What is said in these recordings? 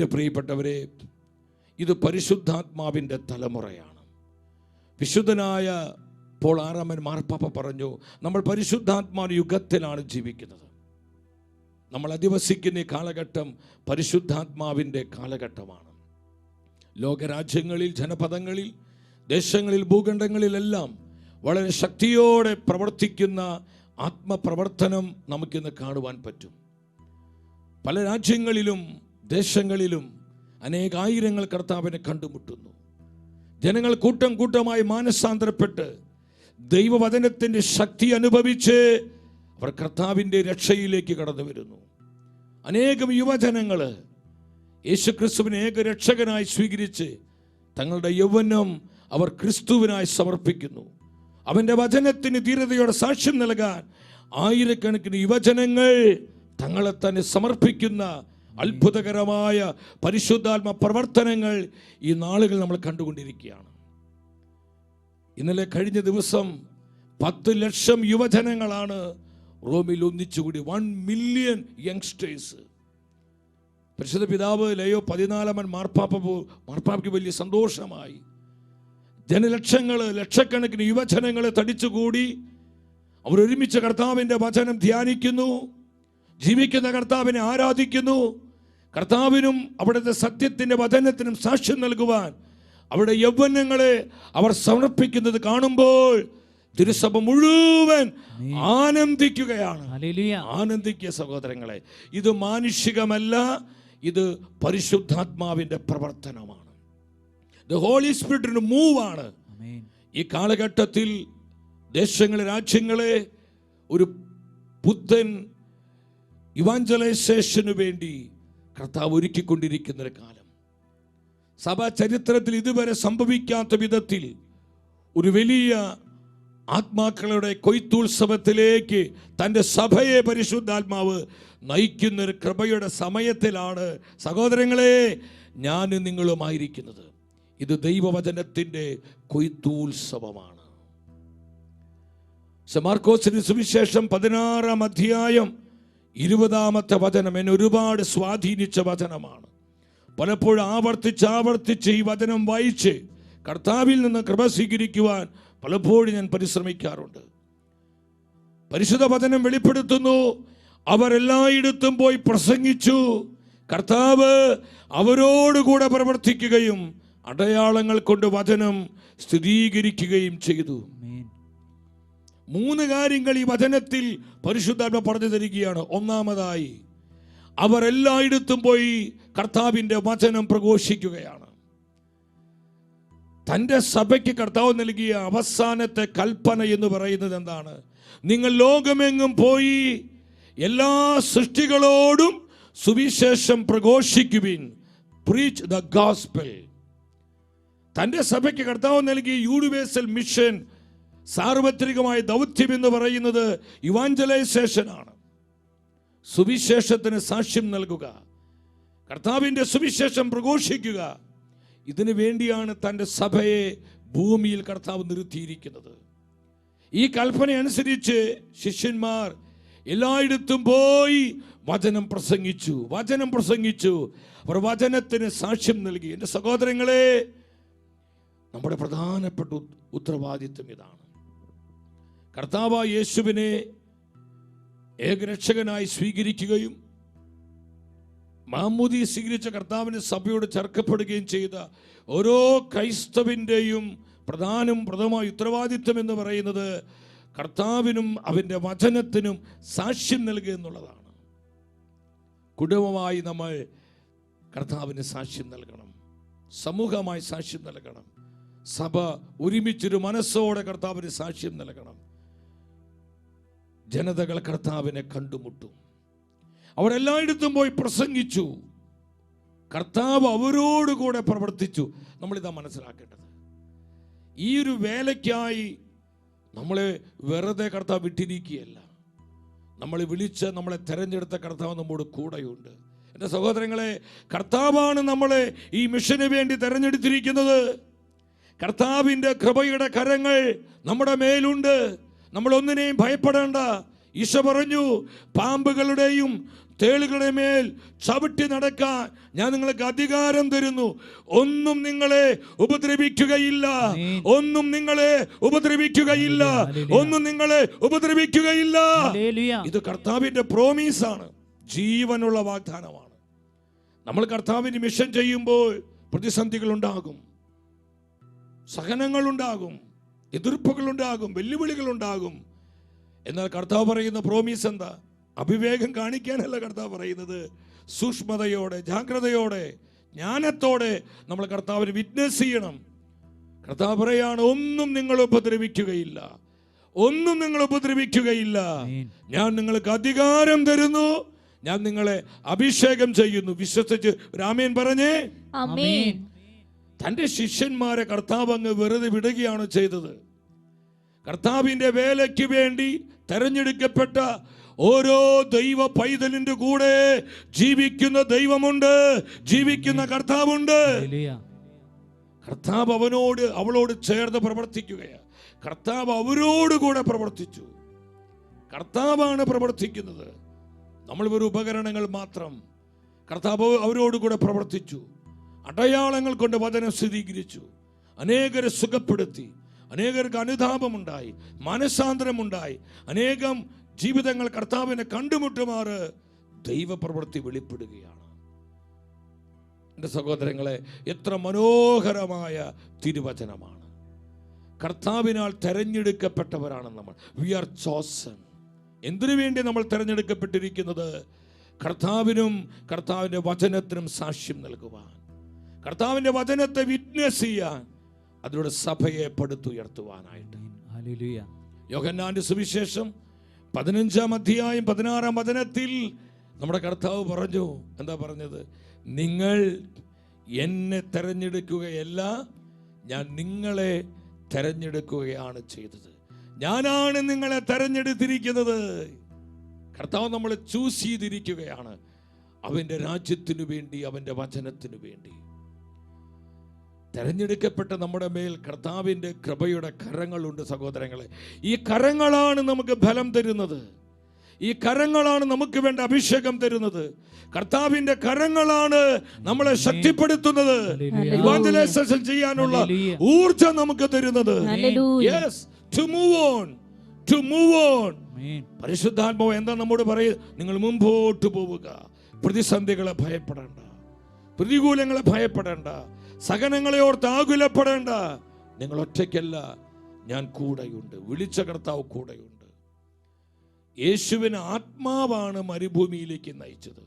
എൻ്റെ പ്രിയപ്പെട്ടവരെ, ഇത് പരിശുദ്ധാത്മാവിൻ്റെ തലമുറയാണ്. വിശുദ്ധനായ പോൾ ആറാമൻ മാർപ്പാപ്പ പറഞ്ഞു, നമ്മൾ പരിശുദ്ധാത്മാവിൻ്റെ യുഗത്തിലാണ് ജീവിക്കുന്നത്. നമ്മൾ അധിവസിക്കുന്ന ഈ കാലഘട്ടം പരിശുദ്ധാത്മാവിൻ്റെ കാലഘട്ടമാണ്. ലോകരാജ്യങ്ങളിൽ, ജനപദങ്ങളിൽ, ദേശങ്ങളിൽ, ഭൂഖണ്ഡങ്ങളിലെല്ലാം വളരെ ശക്തിയോടെ പ്രവർത്തിക്കുന്ന ആത്മപ്രവർത്തനം നമുക്കിന്ന് കാണുവാൻ പറ്റും. പല രാജ്യങ്ങളിലും ദേശങ്ങളിലും അനേകായിരങ്ങൾ കർത്താവിനെ കണ്ടുമുട്ടുന്നു. ജനങ്ങൾ കൂട്ടം കൂട്ടമായി മാനസാന്തരപ്പെട്ട് ദൈവവചനത്തിൻ്റെ ശക്തി അനുഭവിച്ച് അവർ കർത്താവിൻ്റെ രക്ഷയിലേക്ക് കടന്നു വരുന്നു. അനേകം യുവജനങ്ങൾ യേശുക്രിസ്തുവിനെ ഏക രക്ഷകനായി സ്വീകരിച്ച് തങ്ങളുടെ യൗവനം അവർ ക്രിസ്തുവിനായി സമർപ്പിക്കുന്നു. അവൻ്റെ വചനത്തിന് ധീരതയോടെ സാക്ഷ്യം നൽകാൻ ആയിരക്കണക്കിന് യുവജനങ്ങൾ തങ്ങളെ തന്നെ സമർപ്പിക്കുന്ന അത്ഭുതകരമായ പരിശുദ്ധാത്മ പ്രവർത്തനങ്ങൾ ഈ നാളുകൾ നമ്മൾ കണ്ടുകൊണ്ടിരിക്കുകയാണ്. ഇന്നലെ കഴിഞ്ഞ ദിവസം 10 ലക്ഷം യുവജനങ്ങളാണ് റോമിൽ ഒന്നിച്ചുകൂടി. 1 മില്യൺ യങ്സ്റ്റേഴ്സ്. പരിശുദ്ധ പിതാവ് ലയോ 14 മാർപ്പാപ്പയ്ക്ക് വലിയ സന്തോഷമായി. ജനലക്ഷങ്ങൾ, ലക്ഷക്കണക്കിന് യുവജനങ്ങളെ തടിച്ചുകൂടി അവരൊരുമിച്ച് കർത്താവിൻ്റെ വചനം ധ്യാനിക്കുന്നു, ജീവിക്കുന്ന കർത്താവിനെ ആരാധിക്കുന്നു. കർത്താവിനും അവിടുത്തെ സത്യത്തിൻ്റെ വചനത്തിനും സാക്ഷ്യം നൽകുവാൻ അവിടെ യൗവനങ്ങളെ അവർ സമർപ്പിക്കുന്നത് കാണുമ്പോൾ തിരുസഭ മുഴുവൻ ആനന്ദിക്കുകയാണ്. ആനന്ദിക്കുക സഹോദരങ്ങളെ. ഇത് മാനുഷികമല്ല, ഇത് പരിശുദ്ധാത്മാവിൻ്റെ പ്രവർത്തനമാണ്. ദ ഹോളി സ്പിരിറ്റിന്റെ മൂവാണ്. ഈ കാലഘട്ടത്തിൽ ദേശങ്ങളെ, രാജ്യങ്ങളെ ഒരു പുത്തൻ ഇവാഞ്ചലൈസേഷന് വേണ്ടി കർത്താവ് ഒരുക്കിക്കൊണ്ടിരിക്കുന്ന ഒരു കാലം. സഭാ ചരിത്രത്തിൽ ഇതുവരെ സംഭവിക്കാത്ത വിധത്തിൽ ഒരു വലിയ ആത്മാക്കളുടെ കൊയ്ത്തുത്സവത്തിലേക്ക് തൻ്റെ സഭയെ പരിശുദ്ധാത്മാവ് നയിക്കുന്നൊരു കൃപയുടെ സമയത്തിലാണ് സഹോദരങ്ങളെ ഞാനും നിങ്ങളുമായിരിക്കുന്നത്. ഇത് ദൈവവചനത്തിൻ്റെ കൊയ്ത്തുത്സവമാണ്. മാർക്കോസിന്റെ സുവിശേഷം 16-ാം അധ്യായം 20-ാമത്തെ വചനം എന്നെ ഒരുപാട് സ്വാധീനിച്ച വചനമാണ്. പലപ്പോഴും ആവർത്തിച്ച് ഈ വചനം വായിച്ച് കർത്താവിൽ നിന്ന് കൃപ സ്വീകരിക്കുവാൻ പലപ്പോഴും ഞാൻ പരിശ്രമിക്കാറുണ്ട്. പരിശുദ്ധ വചനം വെളിപ്പെടുത്തുന്നു, അവരെല്ലായിടത്തും പോയി പ്രസംഗിച്ചു, കർത്താവ് അവരോടുകൂടെ പ്രവർത്തിക്കുകയും അടയാളങ്ങൾ കൊണ്ട് വചനം സ്ഥിരീകരിക്കുകയും ചെയ്തു. 3 കാര്യങ്ങൾ ഈ വചനത്തിൽ പരിശുദ്ധാത്മ പറഞ്ഞു തരികയാണ്. ഒന്നാമതായി, അവർ എല്ലായിടത്തും പോയി കർത്താവിൻ്റെ വചനം പ്രഘോഷിക്കുകയാണ്. തൻ്റെ സഭയ്ക്ക് കർത്താവ് നൽകിയ അവസാനത്തെ കൽപ്പന എന്ന് പറയുന്നത് എന്താണ്? നിങ്ങൾ ലോകമെങ്ങും പോയി എല്ലാ സൃഷ്ടികളോടും സുവിശേഷം പ്രഘോഷിക്കുവിൻ. Preach the gospel. തൻ്റെ സഭയ്ക്ക് കർത്താവ് നൽകിയ യൂണിവേഴ്സൽ മിഷൻ, സാർവത്രികമായ ദൗത്യം എന്ന് പറയുന്നത് ഇവാഞ്ചലൈസേഷൻ ആണ്. സുവിശേഷത്തിന് സാക്ഷ്യം നൽകുക, കർത്താവിൻ്റെ സുവിശേഷം പ്രഘോഷിക്കുക. ഇതിനു വേണ്ടിയാണ് തൻ്റെ സഭയെ ഭൂമിയിൽ കർത്താവ് നിർത്തിയിരിക്കുന്നത്. ഈ കൽപ്പന അനുസരിച്ച് ശിഷ്യന്മാർ എല്ലായിടത്തും പോയി വചനം പ്രസംഗിച്ചു. അവർ വചനത്തിന് സാക്ഷ്യം നൽകി. എൻ്റെ സഹോദരങ്ങളെ, നമ്മുടെ പ്രധാനപ്പെട്ട ഉത്തരവാദിത്വം ഇതാണ്. കർത്താവായ യേശുവിനെ ഏകരക്ഷകനായി സ്വീകരിക്കുകയും മാമോദീസ സ്വീകരിച്ച കർത്താവിന് സഭയോട് ചേർക്കപ്പെടുകയും ചെയ്ത ഓരോ ക്രൈസ്തവിൻ്റെയും പ്രധാനമായ ഉത്തരവാദിത്വം എന്ന് പറയുന്നത് കർത്താവിനും അവൻ്റെ വചനത്തിനും സാക്ഷ്യം നൽകുക എന്നുള്ളതാണ്. കുടുംബമായി നമ്മൾ കർത്താവിന് സാക്ഷ്യം നൽകണം, സമൂഹമായി സാക്ഷ്യം നൽകണം, സഭ ഒരുമിച്ചൊരു മനസ്സോടെ കർത്താവിന് സാക്ഷ്യം നൽകണം. ജനതകൾ കർത്താവിനെ കണ്ടുമുട്ടും. അവരെല്ലായിടത്തും പോയി പ്രസംഗിച്ചു, കർത്താവ് അവരോടുകൂടെ പ്രവർത്തിച്ചു. നമ്മളിതാ മനസ്സിലാക്കേണ്ടത്, ഈ ഒരു വേലയ്ക്കായി നമ്മളെ വെറുതെ കർത്താവ് വിട്ടിരിക്കുകയല്ല. നമ്മളെ വിളിച്ച് നമ്മളെ തെരഞ്ഞെടുത്ത കർത്താവ് നമ്മോട് കൂടെയുണ്ട്. എൻ്റെ സഹോദരങ്ങളെ, കർത്താവാണ് നമ്മളെ ഈ മിഷന് വേണ്ടി തെരഞ്ഞെടുത്തിരിക്കുന്നത്. കർത്താവിൻ്റെ കൃപയുടെ കരങ്ങൾ നമ്മുടെ മേലുണ്ട്. നമ്മൾ ഒന്നിനെയും ഭയപ്പെടേണ്ട. ഈശോ പറഞ്ഞു, പാമ്പുകളുടെയും തേളുകളുടെ മേൽ ചവിട്ടി നടക്കാൻ ഞാൻ നിങ്ങൾക്ക് അധികാരം തരുന്നു. ഒന്നും നിങ്ങളെ ഉപദ്രവിക്കുകയില്ല, ഒന്നും നിങ്ങളെ ഉപദ്രവിക്കുകയില്ല, ഒന്നും നിങ്ങളെ ഉപദ്രവിക്കുകയില്ല. ഇത് കർത്താവിന്റെ പ്രോമീസാണ്, ജീവനുള്ള വാഗ്ദാനമാണ്. നമ്മൾ കർത്താവിന് മിഷൻ ചെയ്യുമ്പോൾ പ്രതിസന്ധികൾ ഉണ്ടാകും, സഹനങ്ങൾ ഉണ്ടാകും, എതിർപ്പുകൾ ഉണ്ടാകും, വെല്ലുവിളികൾ ഉണ്ടാകും. എന്നാൽ കർത്താവ് പറയുന്ന പ്രോമീസ് എന്താ? അവിവേകം കാണിക്കാനല്ല കർത്താവ് പറയുന്നത്. സൂക്ഷ്മതയോടെ, ജാഗ്രതയോടെ, ജ്ഞാനത്തോടെ നമ്മൾ കർത്താവിന് വിറ്റ്നസ് ചെയ്യണം. കർത്താവ് പറയാണ്, ഒന്നും നിങ്ങൾ ഉപദ്രവിക്കുകയില്ല, ഒന്നും നിങ്ങൾ ഉപദ്രവിക്കുകയില്ല. ഞാൻ നിങ്ങൾക്ക് അധികാരം തരുന്നു, ഞാൻ നിങ്ങളെ അഭിഷേകം ചെയ്യുന്നു. വിശ്വസിച്ച് ആമേൻ പറഞ്ഞേ. തന്റെ ശിഷ്യന്മാരെ കർത്താവ് അങ്ങ് വെറുതെ വിടുകയാണ് ചെയ്തത്. കർത്താവിന്റെ വേലയ്ക്ക് വേണ്ടി തെരഞ്ഞെടുക്കപ്പെട്ട ഓരോ ദൈവ പൈതലിന്റെ കൂടെ ജീവിക്കുന്ന ദൈവമുണ്ട്, ജീവിക്കുന്ന കർത്താവുണ്ട്. കർത്താവ് അവളോട് ചേർന്ന് പ്രവർത്തിക്കുകയാണ്. കർത്താവ് അവരോട് കൂടെ പ്രവർത്തിച്ചു. കർത്താവാണ് പ്രവർത്തിക്കുന്നത്, നമ്മൾ ഒരു ഉപകരണങ്ങൾ മാത്രം. കർത്താവ് അവരോട് കൂടെ പ്രവർത്തിച്ചു, അടയാളങ്ങൾ കൊണ്ട് വചനം സ്ഥിരീകരിച്ചു, അനേകരെ സുഖപ്പെടുത്തി, അനേകർക്ക് അനുതാപമുണ്ടായി, മനസാന്തരമുണ്ടായി, അനേകം ജീവിതങ്ങൾ കർത്താവിനെ കണ്ടുമുട്ടുമാറ് ദൈവപ്രവൃത്തി വെളിപ്പെടുകയാണ്. എൻ്റെ സഹോദരങ്ങളെ, എത്ര മനോഹരമായ തിരുവചനമാണ്. കർത്താവിനാൽ തെരഞ്ഞെടുക്കപ്പെട്ടവരാണ് നമ്മൾ. We are chosen. എന്തിനു വേണ്ടി നമ്മൾ തെരഞ്ഞെടുക്കപ്പെട്ടിരിക്കുന്നത്? കർത്താവിനും കർത്താവിൻ്റെ വചനത്തിനും സാക്ഷ്യം നൽകുവാൻ, കർത്താവിൻ്റെ വചനത്തെ വിറ്റ്നസ് ചെയ്യാൻ, അതിലൂടെ സഭയെ പടുത്തുയർത്തുവാനായിട്ട്. യോഹന്നാന്റെ സുവിശേഷം 15-ാം അധ്യായം 16-ാം വചനത്തിൽ നമ്മുടെ കർത്താവ് പറഞ്ഞു, എന്താ പറഞ്ഞത്? നിങ്ങൾ എന്നെ തെരഞ്ഞെടുക്കുകയല്ല, ഞാൻ നിങ്ങളെ തെരഞ്ഞെടുക്കുകയാണ് ചെയ്തത്. ഞാനാണ് നിങ്ങളെ തെരഞ്ഞെടുത്തിരിക്കുന്നത്. കർത്താവ് നമ്മളെ ചൂസ് ചെയ്തിരിക്കുകയാണ് അവൻ്റെ രാജ്യത്തിനു വേണ്ടി, അവൻ്റെ വചനത്തിനു വേണ്ടി. തെരഞ്ഞെടുക്കപ്പെട്ട നമ്മുടെ മേൽ കർത്താവിൻ്റെ കൃപയുടെ കരങ്ങളുണ്ട് സഹോദരങ്ങളെ. ഈ കരങ്ങളാണ് നമുക്ക് ബലം തരുന്നത്, ഈ കരങ്ങളാണ് നമുക്ക് വേണ്ട അഭിഷേകം തരുന്നത്. കർത്താവിന്റെ കരങ്ങളാണ് നമ്മളെ ശക്തിപ്പെടുത്തുന്നത്, ഇവാഞ്ചലൈസേഷൻ ചെയ്യാനുള്ള ഊർജ്ജം നമുക്ക് തരുന്നത്. Yes, to move on, to move on. പരിശുദ്ധാത്മാവ് എന്താ നമ്മോട് പറയുക? നിങ്ങൾ മുമ്പോട്ട് പോവുക. പ്രതിസന്ധികളെ ഭയപ്പെടേണ്ട, പ്രതികൂലങ്ങളെ ഭയപ്പെടേണ്ട, സഹനങ്ങളെ ഓർത്ത് ആകുലപ്പെടേണ്ട. നിങ്ങൾ ഒറ്റയ്ക്കല്ല, ഞാൻ കൂടെയുണ്ട്. വിളിച്ച കർത്താവ് കൂടെയുണ്ട്. യേശുവിന് ആത്മാവാണ് മരുഭൂമിയിലേക്ക് നയിച്ചത്.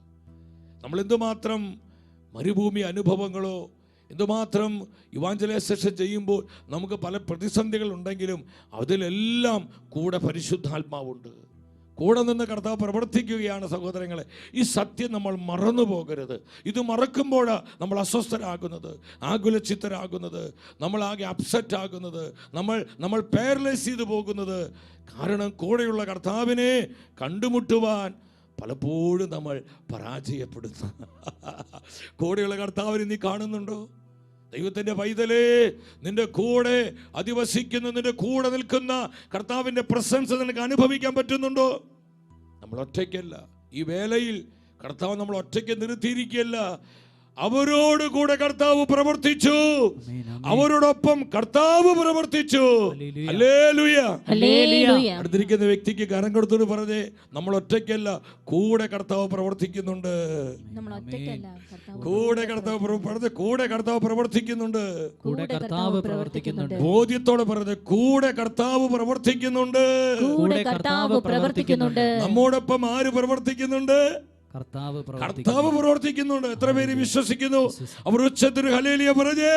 നമ്മൾ എന്തുമാത്രം മരുഭൂമി അനുഭവങ്ങളോ, എന്തുമാത്രം ഇവാഞ്ചലൈസേഷൻ ചെയ്യുമ്പോൾ നമുക്ക് പല പ്രതിസന്ധികൾ ഉണ്ടെങ്കിലും അതിലെല്ലാം കൂടെ പരിശുദ്ധാത്മാവുണ്ട്. കൂടെ നിന്ന് കർത്താവ് പ്രവർത്തിക്കുകയാണ് സഹോദരങ്ങളെ. ഈ സത്യം നമ്മൾ മറന്നു പോകരുത്. ഇത് മറക്കുമ്പോഴാണ് നമ്മൾ അസ്വസ്ഥരാകുന്നത്, ആകുലചിത്തരാകുന്നത്, നമ്മൾ ആകെ അപ്സെറ്റ് ആകുന്നത്, നമ്മൾ പാരലൈസ് ചെയ്തു പോകുന്നത്. കാരണം കൂടെയുള്ള കർത്താവിനെ കണ്ടുമുട്ടുവാൻ പലപ്പോഴും നമ്മൾ പരാജയപ്പെടുന്നു. കൂടെയുള്ള കർത്താവിനെ നീ കാണുന്നുണ്ടോ? ദൈവത്തിൻ്റെ പൈതലേ, നിന്റെ കൂടെ അധിവസിക്കുന്ന, നിന്റെ കൂടെ നിൽക്കുന്ന കർത്താവിൻ്റെ പ്രസൻസ് നിനക്ക് അനുഭവിക്കാൻ പറ്റുന്നുണ്ടോ? നമ്മൾ ഒറ്റയ്ക്കല്ല. ഈ വേലയിൽ കർത്താവ് നമ്മൾ ഒറ്റയ്ക്ക് നിർത്തിയിരിക്കുകയല്ല. അവരോട് കൂടെ കർത്താവ് പ്രവർത്തിച്ചു, അവരോടൊപ്പം കർത്താവ് പ്രവർത്തിച്ചു. ഹല്ലേലൂയ. അടുത്തിരിക്കുന്ന വ്യക്തിക്ക് കരം കൊടുത്തോട് പറഞ്ഞേ, നമ്മൾ ഒറ്റയ്ക്കല്ല, കൂടെ കർത്താവ് പ്രവർത്തിക്കുന്നുണ്ട്. കൂടെ കർത്താവ് പ്രവർത്തിക്കുന്നുണ്ട്. ബോധ്യത്തോടെ പറഞ്ഞ്, കൂടെ കർത്താവ് പ്രവർത്തിക്കുന്നുണ്ട്. നമ്മോടൊപ്പം ആര് പ്രവർത്തിക്കുന്നുണ്ട്? കർത്താവ് പ്രവർത്തിക്കുന്നുണ്ട്. എത്ര പേര് വിശ്വസിക്കുന്നു? അവർ ഉച്ചത്തിൽ ഹല്ലേലൂയ പറഞ്ഞേ.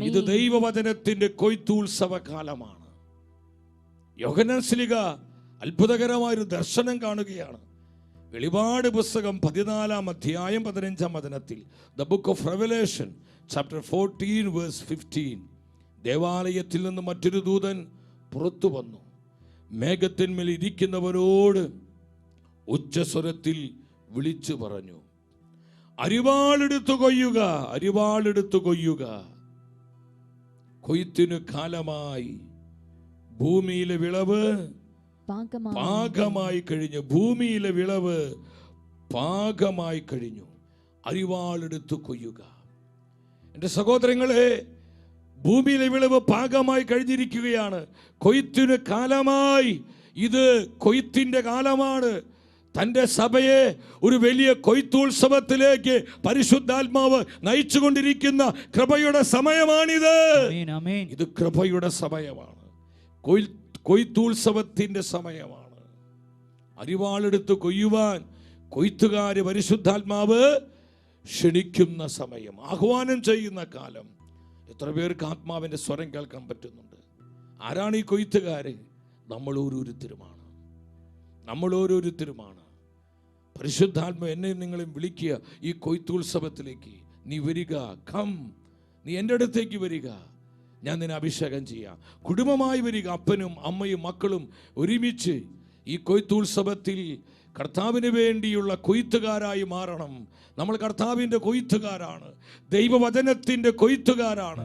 ഇത് ദൈവവചനത്തിന്റെ കൊയ്ത്തുത്സവ കാലമാണ്. യോഹന്നാൻ ശ്ലീഹ അത്ഭുതകരമായൊരു ദർശനം കാണുകയാണ്. വെളിപാട് പുസ്തകം 14-ാം അധ്യായം 15-ാം വചനത്തിൽ, the book of Revelation chapter 14 verse 15, ദേവാലയത്തിൽ നിന്ന് മറ്റൊരു ദൂതൻ പുറത്തു വന്നു, മേഘത്തിന്മേൽ ഇരിക്കുന്നവരോട് ഉച്ചസ്വരത്തിൽ വിളിച്ചു പറഞ്ഞു, അരിവാളെടുത്തു കൊയ്യുക, അരിവാളെടുത്തു കൊയ്യുക. കൊയ്ത്തിനു കാലമായി, ഭൂമിയിലെ വിളവ് പാകമായി കഴിഞ്ഞു. ഭൂമിയിലെ വിളവ് പാകമായി കഴിഞ്ഞു. അരിവാളെടുത്ത് കൊയ്യുക. എൻ്റെ സഹോദരങ്ങളെ, ഭൂമിയിലെ വിളവ് പാകമായി കഴിഞ്ഞിരിക്കുകയാണ്. കൊയ്ത്തിനു കാലമായി. ഇത് കൊയ്ത്തിന്റെ കാലമാണ്. തൻ്റെ സഭയെ ഒരു വലിയ കൊയ്ത്തുത്സവത്തിലേക്ക് പരിശുദ്ധാത്മാവ് നയിച്ചുകൊണ്ടിരിക്കുന്ന കൃപയുടെ സമയമാണിത്. ഇത് കൃപയുടെ സമയമാണ്. കൊയ്ത്തുത്സവത്തിന്റെ സമയമാണ്. അരിവാളെടുത്ത് കൊയ്യുവാൻ കൊയ്ത്തുകാര് പരിശുദ്ധാത്മാവ് ക്ഷണിക്കുന്ന സമയം, ആഹ്വാനം ചെയ്യുന്ന കാലം. എത്ര പേർക്ക് ആത്മാവിന്റെ സ്വരം കേൾക്കാൻ പറ്റുന്നുണ്ട്? ആരാണ് ഈ കൊയ്ത്തുകാര്? നമ്മൾ ഓരോരുത്തരുമാണ്. പരിശുദ്ധാത്മാവ് എന്നെ നിങ്ങളെ വിളിക്കുക ഈ കൊയ്ത്തുത്സവത്തിലേക്ക്. നീ വരിക, കം, നീ എൻ്റെ അടുത്തേക്ക് വരിക, ഞാൻ നിന്നെ അഭിഷേകം ചെയ്യാം. കുടുംബമായി വരിക, അപ്പനും അമ്മയും മക്കളും ഒരുമിച്ച് ഈ കൊയ്ത്തുത്സവത്തിൽ കർത്താവിന് വേണ്ടിയുള്ള കൊയ്ത്തുകാരായി മാറണം. നമ്മൾ കർത്താവിൻ്റെ കൊയ്ത്തുകാരാണ്, ദൈവവചനത്തിൻ്റെ കൊയ്ത്തുകാരാണ്.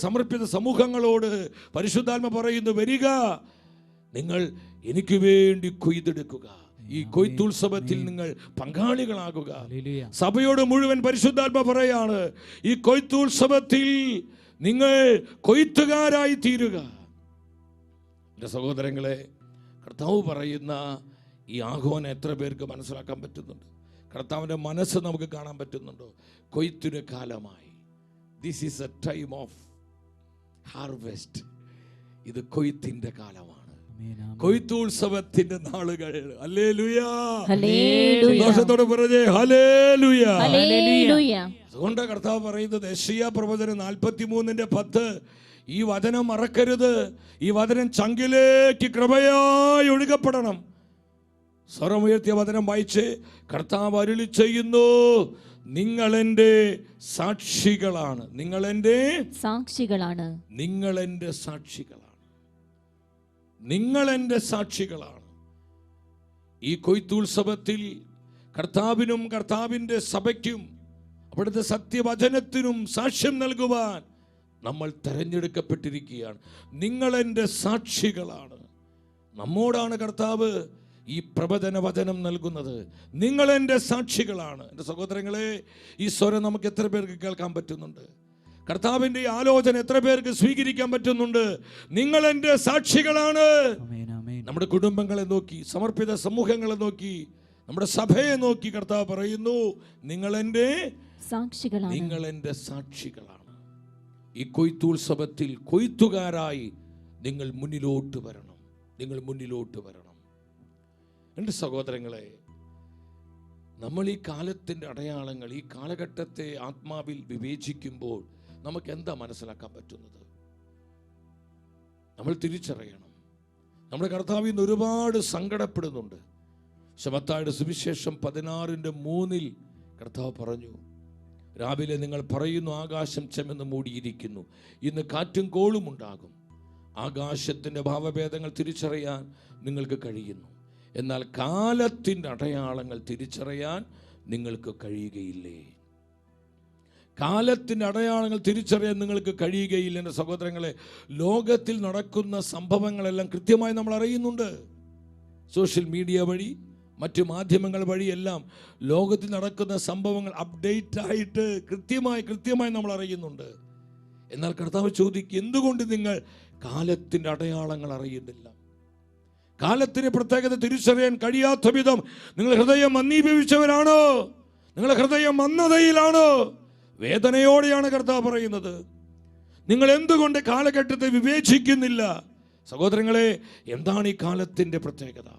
സമർപ്പിത സമൂഹങ്ങളോട് പരിശുദ്ധാത്മ പറയുന്നു, വരിക, നിങ്ങൾ എനിക്ക് വേണ്ടി കൊയ്തെടുക്കുക. ഈ കൊയ്ത്തുത്സവത്തിൽ നിങ്ങൾ പങ്കാളികളാകുക. സഭയോട് മുഴുവൻ പരിശുദ്ധാത്മ പറയാണ്, ഈ കൊയ്ത്തുത്സവത്തിൽ നിങ്ങൾ കൊയ്ത്തുകാരായി തീരുക. എൻ്റെ സഹോദരങ്ങളെ, കർത്താവ് പറയുന്ന ഈ ആഹ്വാനം എത്ര പേർക്ക് മനസ്സിലാക്കാൻ പറ്റുന്നുണ്ട്? കർത്താവിൻ്റെ മനസ്സ് നമുക്ക് കാണാൻ പറ്റുന്നുണ്ടോ? കൊയ്ത്തിന് കാലമായി. This is A time of harvest. ഇത് കൊയ്ത്തിന്റെ കാലമാണ്, കൊയ്ത്തുത്സവത്തിന്റെ നാളുകൾ. ഹല്ലേലൂയ, സന്തോഷത്തോടെ പറഞ്ഞേ ഹല്ലേലൂയ. അതുകൊണ്ട് കർത്താവ് പറയുന്നത് യെശയ്യാ പ്രവചനം 43:10, ഈ വചനം മറക്കരുത്. ഈ വചനം ചങ്കിലേക്ക് കൃപയായി ഒഴുകപ്പെടണം. സ്വരമുയർത്തിയ വചനം വായിച്ച് കർത്താവ് അരുളി ചെയ്യുന്നു, നിങ്ങൾ എൻ്റെ സാക്ഷികളാണ്. നിങ്ങൾ എൻ്റെ സാക്ഷികളാണ്. നിങ്ങൾ എൻ്റെ സാക്ഷികളാണ്. നിങ്ങൾ എൻ്റെ സാക്ഷികളാണ്. ഈ കൊയ്ത്തുത്സവത്തിൽ കർത്താവിനും കർത്താവിൻ്റെ സഭയ്ക്കും അവിടുത്തെ സത്യവചനത്തിനും സാക്ഷ്യം നൽകുവാൻ നമ്മൾ തെരഞ്ഞെടുക്കപ്പെട്ടിരിക്കുകയാണ്. നിങ്ങൾ എൻ്റെ സാക്ഷികളാണ്. നമ്മോടാണ് കർത്താവ് ഈ പ്രവചന വചനം നൽകുന്നത്. നിങ്ങൾ എൻ്റെ സാക്ഷികളാണ്. എൻ്റെ സഹോദരങ്ങളെ, ഈ സ്വരം നമുക്ക് എത്ര പേർക്ക് കേൾക്കാൻ പറ്റുന്നുണ്ട്? കർത്താവിൻ്റെ ആലോചന എത്ര പേർക്ക് സ്വീകരിക്കാൻ പറ്റുന്നുണ്ട്? നിങ്ങൾ എൻ്റെ സാക്ഷികളാണ്. നമ്മുടെ കുടുംബങ്ങളെ നോക്കി, സമർപ്പിത സമൂഹങ്ങളെ നോക്കി, നമ്മുടെ സഭയെ നോക്കി കർത്താവ് പറയുന്നു, നിങ്ങൾ എൻ്റെ സാക്ഷികളാണ്. നിങ്ങൾ എൻ്റെ സാക്ഷികളാണ്. ഈ കൊയ്ത്തുത്സവത്തിൽ കൊയ്ത്തുകാരായി നിങ്ങൾ മുന്നിലോട്ട് വരണം. നിങ്ങൾ മുന്നിലോട്ട് വരണം. എൻ്റെ സഹോദരങ്ങളെ, നമ്മൾ ഈ കാലത്തിൻ്റെ അടയാളങ്ങൾ, ഈ കാലഘട്ടത്തെ ആത്മാവിൽ വിവേചിക്കുമ്പോൾ നമുക്ക് എന്താ മനസ്സിലാക്കാൻ പറ്റുന്നത്? നമ്മൾ തിരിച്ചറിയണം, നമ്മുടെ കർത്താവിൽ നിന്ന് ഒരുപാട് സങ്കടപ്പെടുന്നുണ്ട്. മത്തായിയുടെ സുവിശേഷം 16:3 കർത്താവ് പറഞ്ഞു, രാവിലെ നിങ്ങൾ പറയുന്നു ആകാശം ചെമെന്ന് മൂടിയിരിക്കുന്നു, ഇന്ന് കാറ്റും കോളും ഉണ്ടാകും. ആകാശത്തിൻ്റെ ഭാവഭേദങ്ങൾ തിരിച്ചറിയാൻ നിങ്ങൾക്ക് കഴിയുന്നു, എന്നാൽ കാലത്തിൻ്റെ അടയാളങ്ങൾ തിരിച്ചറിയാൻ നിങ്ങൾക്ക് കഴിയുകയില്ലേ? കാലത്തിൻ്റെ അടയാളങ്ങൾ തിരിച്ചറിയാൻ നിങ്ങൾക്ക് കഴിയുകയില്ല. എൻ്റെ സഹോദരങ്ങളെ, ലോകത്തിൽ നടക്കുന്ന സംഭവങ്ങളെല്ലാം കൃത്യമായി നമ്മൾ അറിയുന്നുണ്ട്. സോഷ്യൽ മീഡിയ വഴി, മറ്റു മാധ്യമങ്ങൾ വഴിയെല്ലാം ലോകത്തിൽ നടക്കുന്ന സംഭവങ്ങൾ അപ്ഡേറ്റ് ആയിട്ട് കൃത്യമായി നമ്മൾ അറിയുന്നുണ്ട്. എന്നാൽ കർത്താവ് ചോദിക്കും, എന്തുകൊണ്ട് നിങ്ങൾ കാലത്തിൻ്റെ അടയാളങ്ങൾ അറിയുന്നില്ല? കാലത്തിന് പ്രത്യേകത തിരിച്ചറിയാൻ കഴിയാത്ത വിധം നിങ്ങൾ ഹൃദയം മന്ദീഭവിച്ചവരാണോ? നിങ്ങളുടെ ഹൃദയം മന്ദതയിലാണോ? വേദനയോടെയാണ് കർത്താവ് പറയുന്നത്. നിങ്ങൾ എന്തുകൊണ്ട് കാലഘട്ടത്തെ വിവേചിക്കുന്നില്ല? സഹോദരങ്ങളെ, എന്താണ് ഈ കാലത്തിൻ്റെ പ്രത്യേകത?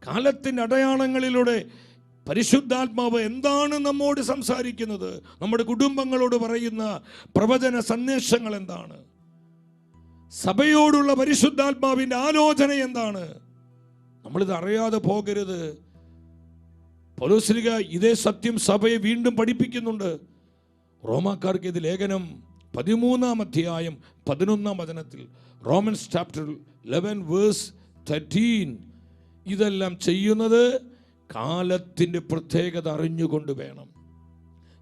കാലത്തിൻ്റെ അടയാളങ്ങളിലൂടെ പരിശുദ്ധാത്മാവ് എന്താണ് നമ്മോട് സംസാരിക്കുന്നത്? നമ്മുടെ കുടുംബങ്ങളോട് പറയുന്ന പ്രവചന സന്ദേശങ്ങൾ എന്താണ്? സഭയോടുള്ള പരിശുദ്ധാത്മാവിൻ്റെ ആലോചന എന്താണ്? നമ്മളിത് അറിയാതെ പോകരുത്. പൗലോസ്ലീഹ ഇതേ സത്യം സഭയെ വീണ്ടും പഠിപ്പിക്കുന്നുണ്ട്. റോമാക്കാർക്ക് ഇത് ലേഖനം 13:11 റോമൻസ് ചാപ്റ്റർ 11:13 ഇതെല്ലാം ചെയ്യുന്നത് കാലത്തിൻ്റെ പ്രത്യേകത അറിഞ്ഞുകൊണ്ട് വേണം.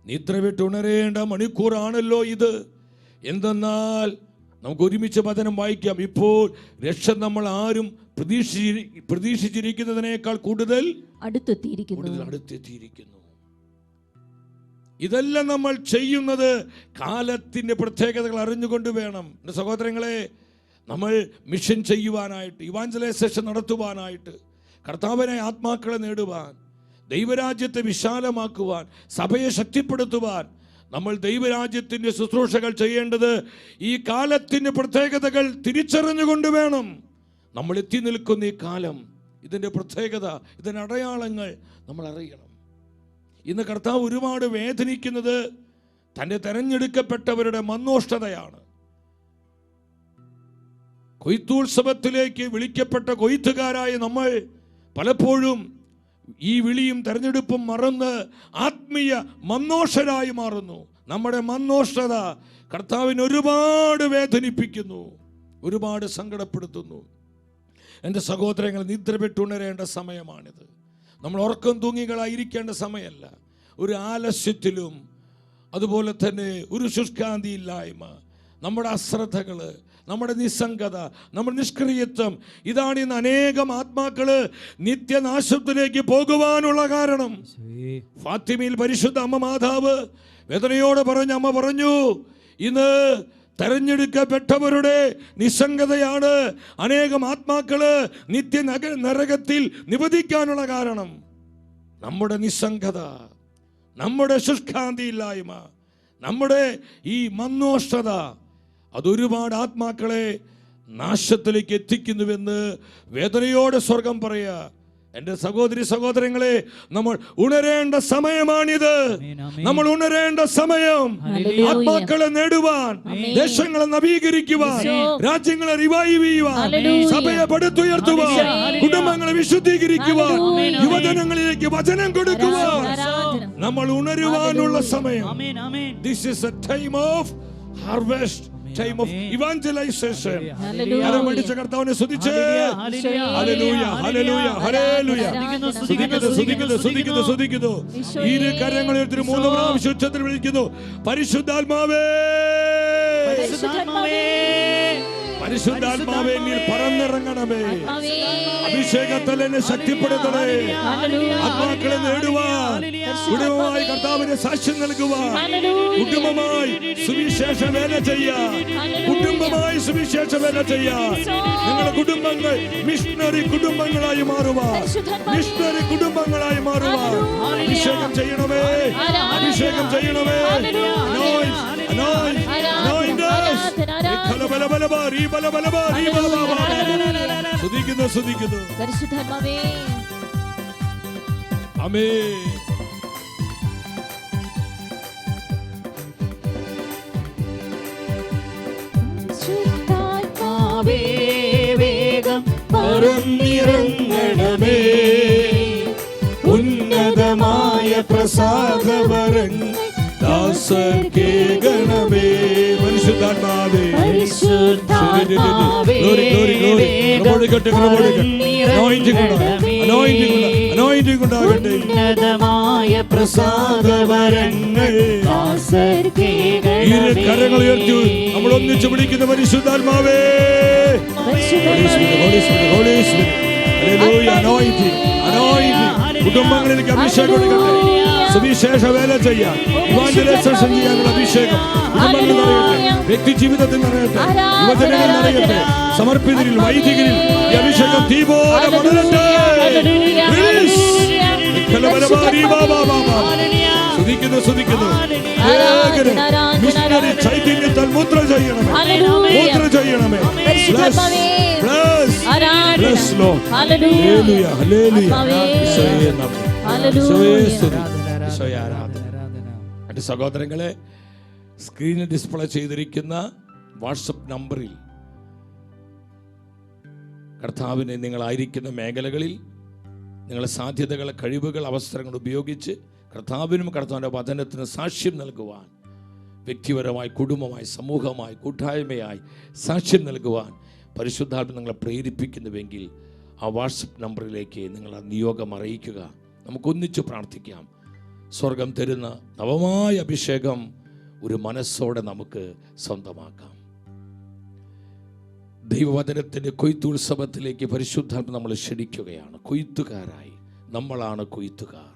നിദ്ര വിട്ട് ഉണരേണ്ട മണിക്കൂറാണല്ലോ ഇത്. എന്തെന്നാൽ നമുക്ക് ഒരുമിച്ച് വചനം വായിക്കാം. ഇപ്പോൾ രക്ഷ നമ്മൾ ആരും പ്രതീക്ഷിച്ചിരിക്കുന്നതിനേക്കാൾ കൂടുതൽ അടുത്തെത്തിയിരിക്കുന്നു. ഇതെല്ലാം നമ്മൾ ചെയ്യുന്നത് കാലത്തിന്റെ പ്രത്യേകതകൾ അറിഞ്ഞുകൊണ്ട് വേണം. എൻ്റെ സഹോദരങ്ങളെ, നമ്മൾ മിഷൻ ചെയ്യുവാനായിട്ട്, ഇവാഞ്ചലൈസേഷൻ നടത്തുവാനായിട്ട്, കർത്താവിനെ ആത്മാക്കളെ നേടുവാൻ, ദൈവരാജ്യത്തെ വിശാലമാക്കുവാൻ, സഭയെ ശക്തിപ്പെടുത്തുവാൻ നമ്മൾ ദൈവരാജ്യത്തിൻ്റെ ശുശ്രൂഷകൾ ചെയ്യേണ്ടത് ഈ കാലത്തിൻ്റെ പ്രത്യേകതകൾ തിരിച്ചറിഞ്ഞുകൊണ്ട് വേണം. നമ്മൾ എത്തി നിൽക്കുന്ന ഈ കാലം, ഇതിൻ്റെ പ്രത്യേകത, ഇതിൻ്റെ അടയാളങ്ങൾ നമ്മൾ അറിയണം. ഇന്ന് കർത്താവ് ഒരുപാട് വേദനിക്കുന്നത് തൻ്റെ തെരഞ്ഞെടുക്കപ്പെട്ടവരുടെ മന്നോഷ്ടതയാണ്. കൊയ്ത്തുത്സവത്തിലേക്ക് വിളിക്കപ്പെട്ട കൊയ്ത്തുകാരായ നമ്മൾ പലപ്പോഴും ഈ വിളിയും തെരഞ്ഞെടുപ്പും മറന്ന് ആത്മീയ മന്നോഷരായി മാറുന്നു. നമ്മുടെ മന്നോഷ്ടത കർത്താവിനെ ഒരുപാട് വേദനിപ്പിക്കുന്നു, ഒരുപാട് സങ്കടപ്പെടുത്തുന്നു. എൻ്റെ സഹോദരങ്ങൾ, നിദ്രപെട്ടുണരേണ്ട സമയമാണിത്. നമ്മൾ ഉറക്കം തൂങ്ങികളായിരിക്കേണ്ട സമയമല്ല. ഒരു ആലസ്യത്തിലും അതുപോലെ തന്നെ ഒരു ശുഷ്കാന്തിയില്ലായ്മ, നമ്മുടെ അശ്രദ്ധകൾ, നമ്മുടെ നിസ്സംഗത, നമ്മുടെ നിഷ്ക്രിയത്വം, ഇതാണ് ഇന്ന് അനേകം ആത്മാക്കള് നിത്യനാശത്തിലേക്ക് പോകുവാനുള്ള കാരണം. ഫാത്തിമയിൽ പരിശുദ്ധ അമ്മ മാതാവ് വേദനയോടെ അമ്മ പറഞ്ഞു, ഇന്ന് തെരഞ്ഞെടുക്കപ്പെട്ടവരുടെ നിസ്സംഗതയാണ് അനേകം ആത്മാക്കള് നിത്യ നരകത്തിൽ നിവധിക്കാനുള്ള കാരണം. നമ്മുടെ നിസ്സംഗത, നമ്മുടെ ശുഷ്കാന്തിയില്ലായ്മ, നമ്മുടെ ഈ മന്നോഷ്ടത, അതൊരുപാട് ആത്മാക്കളെ നാശത്തിലേക്ക് എത്തിക്കുന്നുവെന്ന് വേദനയോടെ സ്വർഗം പറയുക. എൻ്റെ സഹോദരി സഹോദരങ്ങളെ, നമ്മൾ ഉണരേണ്ട സമയമാണിത്. നമ്മൾ ഉണരേണ്ട സമയം. ആത്മാക്കളെ നേടുവാൻ, ദേശങ്ങളെ നവീകരിക്കുവാൻ, രാജ്യങ്ങളെ റിവൈവ് ചെയ്യുവാൻ, സഭയെ പടുത്തുയർത്തുവാൻ, കുടുംബങ്ങളെ വിശുദ്ധീകരിക്കുവാൻ, യുവജനങ്ങളിലേക്ക് വചനം കൊടുക്കുവാൻ നമ്മൾ ഉണരുവാനുള്ള സമയം. This is a time of harvest, time of evangelization. കരമടിച്ച കർത്താവിനെ സ്തുതിച്ച് ഹല്ലേലൂയ, ഹല്ലേലൂയ, ഹല്ലേലൂയ. സ്തുതിക്കുന്നു. ഇരു കരങ്ങൾ ഉയർത്തി 3 പ്രാവശ്യം ഉച്ചത്തിൽ വിളിക്കുന്നു, പരിശുദ്ധാത്മാവേ, പരിശുദ്ധാത്മാവേ, നീ പറന്നിറങ്ങണമേ. അഭിഷേകത്താൽ എന്നെ ശക്തിപ്പെടുത്തണേ. ആത്മാക്കളെ നേടുവാൻ, കുടുംബമായി കർത്താവിനെ സാക്ഷ്യം നൽകുവാൻ, കുടുംബമായി സുവിശേഷ വേല ചെയ്യാൻ, കുടുംബമായി സുവിശേഷ വേല ചെയ്യാൻ, നിങ്ങളുടെ കുടുംബങ്ങൾ മിഷണറി കുടുംബങ്ങളായി മാറുവാൻ, മിഷണറി കുടുംബങ്ങളായി മാറുവാൻ അഭിഷേകം ചെയ്യണമേ, അഭിഷേകം ചെയ്യണമേ. സ്തുതിക്കുന്നു. ആമേൻ. വേഗം പറന്നിറങ്ങണമേ, ഉന്നതമായ പ്രസാദവരങ്ങൾ ദാസർക്കേകണമേ. പരിശുദ്ധാത്മാവേ, ഉന്നതമായ പ്രസാദവരങ്ങൾ ഇരു കരങ്ങൾ ഉയർത്തി നമ്മൾ ഒന്നിച്ച് വിളിക്കുന്ന പരിശുദ്ധാത്മാവേ, കുടുംബങ്ങളിലേക്ക് അഭിഷേകം കൊടുക്കട്ടെ. സുവിശേഷ വേല ചെയ്യാൻ, ഇവാഞ്ചലൈസേഷൻ ചെയ്യാനുള്ള അഭിഷേകം കുടുംബങ്ങളിൽ നിറയട്ടെ, വ്യക്തി ജീവിതത്തിൽ നിറയട്ടെ, യുവജനങ്ങളിൽ നിറയട്ടെ, സമർപ്പിതരിൽ, വൈദികരിൽ ഈ അഭിഷേകം തീ പോലെ പടരട്ടെ. സ്തുതിക്കുന്നു. മിഷണറി ചൈതന്യത്താൽ മുദ്ര ചെയ്യണമേ, മുദ്ര ചെയ്യണമേ. എന്റെ സഹോദരങ്ങളെ, സ്ക്രീനിൽ ഡിസ്പ്ലേ ചെയ്തിരിക്കുന്ന വാട്സപ്പ് നമ്പറിൽ കർത്താവിനെ നിങ്ങളായിരിക്കുന്ന മേഖലകളിൽ നിങ്ങളുടെ സാധ്യതകൾ, കഴിവുകൾ, അവസരങ്ങൾ ഉപയോഗിച്ച് കർത്താവിനും കർത്താവിൻ്റെ വചനത്തിന് സാക്ഷ്യം നൽകുവാൻ, വ്യക്തിപരമായി, കുടുംബമായി, സമൂഹമായി, കൂട്ടായ്മയായി സാക്ഷ്യം നൽകുവാൻ പരിശുദ്ധാത്മ നിങ്ങളെ പ്രേരിപ്പിക്കുന്നുവെങ്കിൽ ആ വാട്സപ്പ് നമ്പറിലേക്ക് നിങ്ങൾ ആ നിയോഗം അറിയിക്കുക. നമുക്കൊന്നിച്ച് പ്രാർത്ഥിക്കാം. സ്വർഗം തരുന്ന നവമായ അഭിഷേകം ഒരു മനസ്സോടെ നമുക്ക് സ്വന്തമാക്കാം. ദൈവവചനത്തിൻ്റെ കൊയ്ത്തുത്സവത്തിലേക്ക് പരിശുദ്ധാത്മ നമ്മൾ ക്ഷണിക്കുകയാണ്. കൊയ്ത്തുകാരായി നമ്മളാണ് കൊയ്ത്തുകാർ.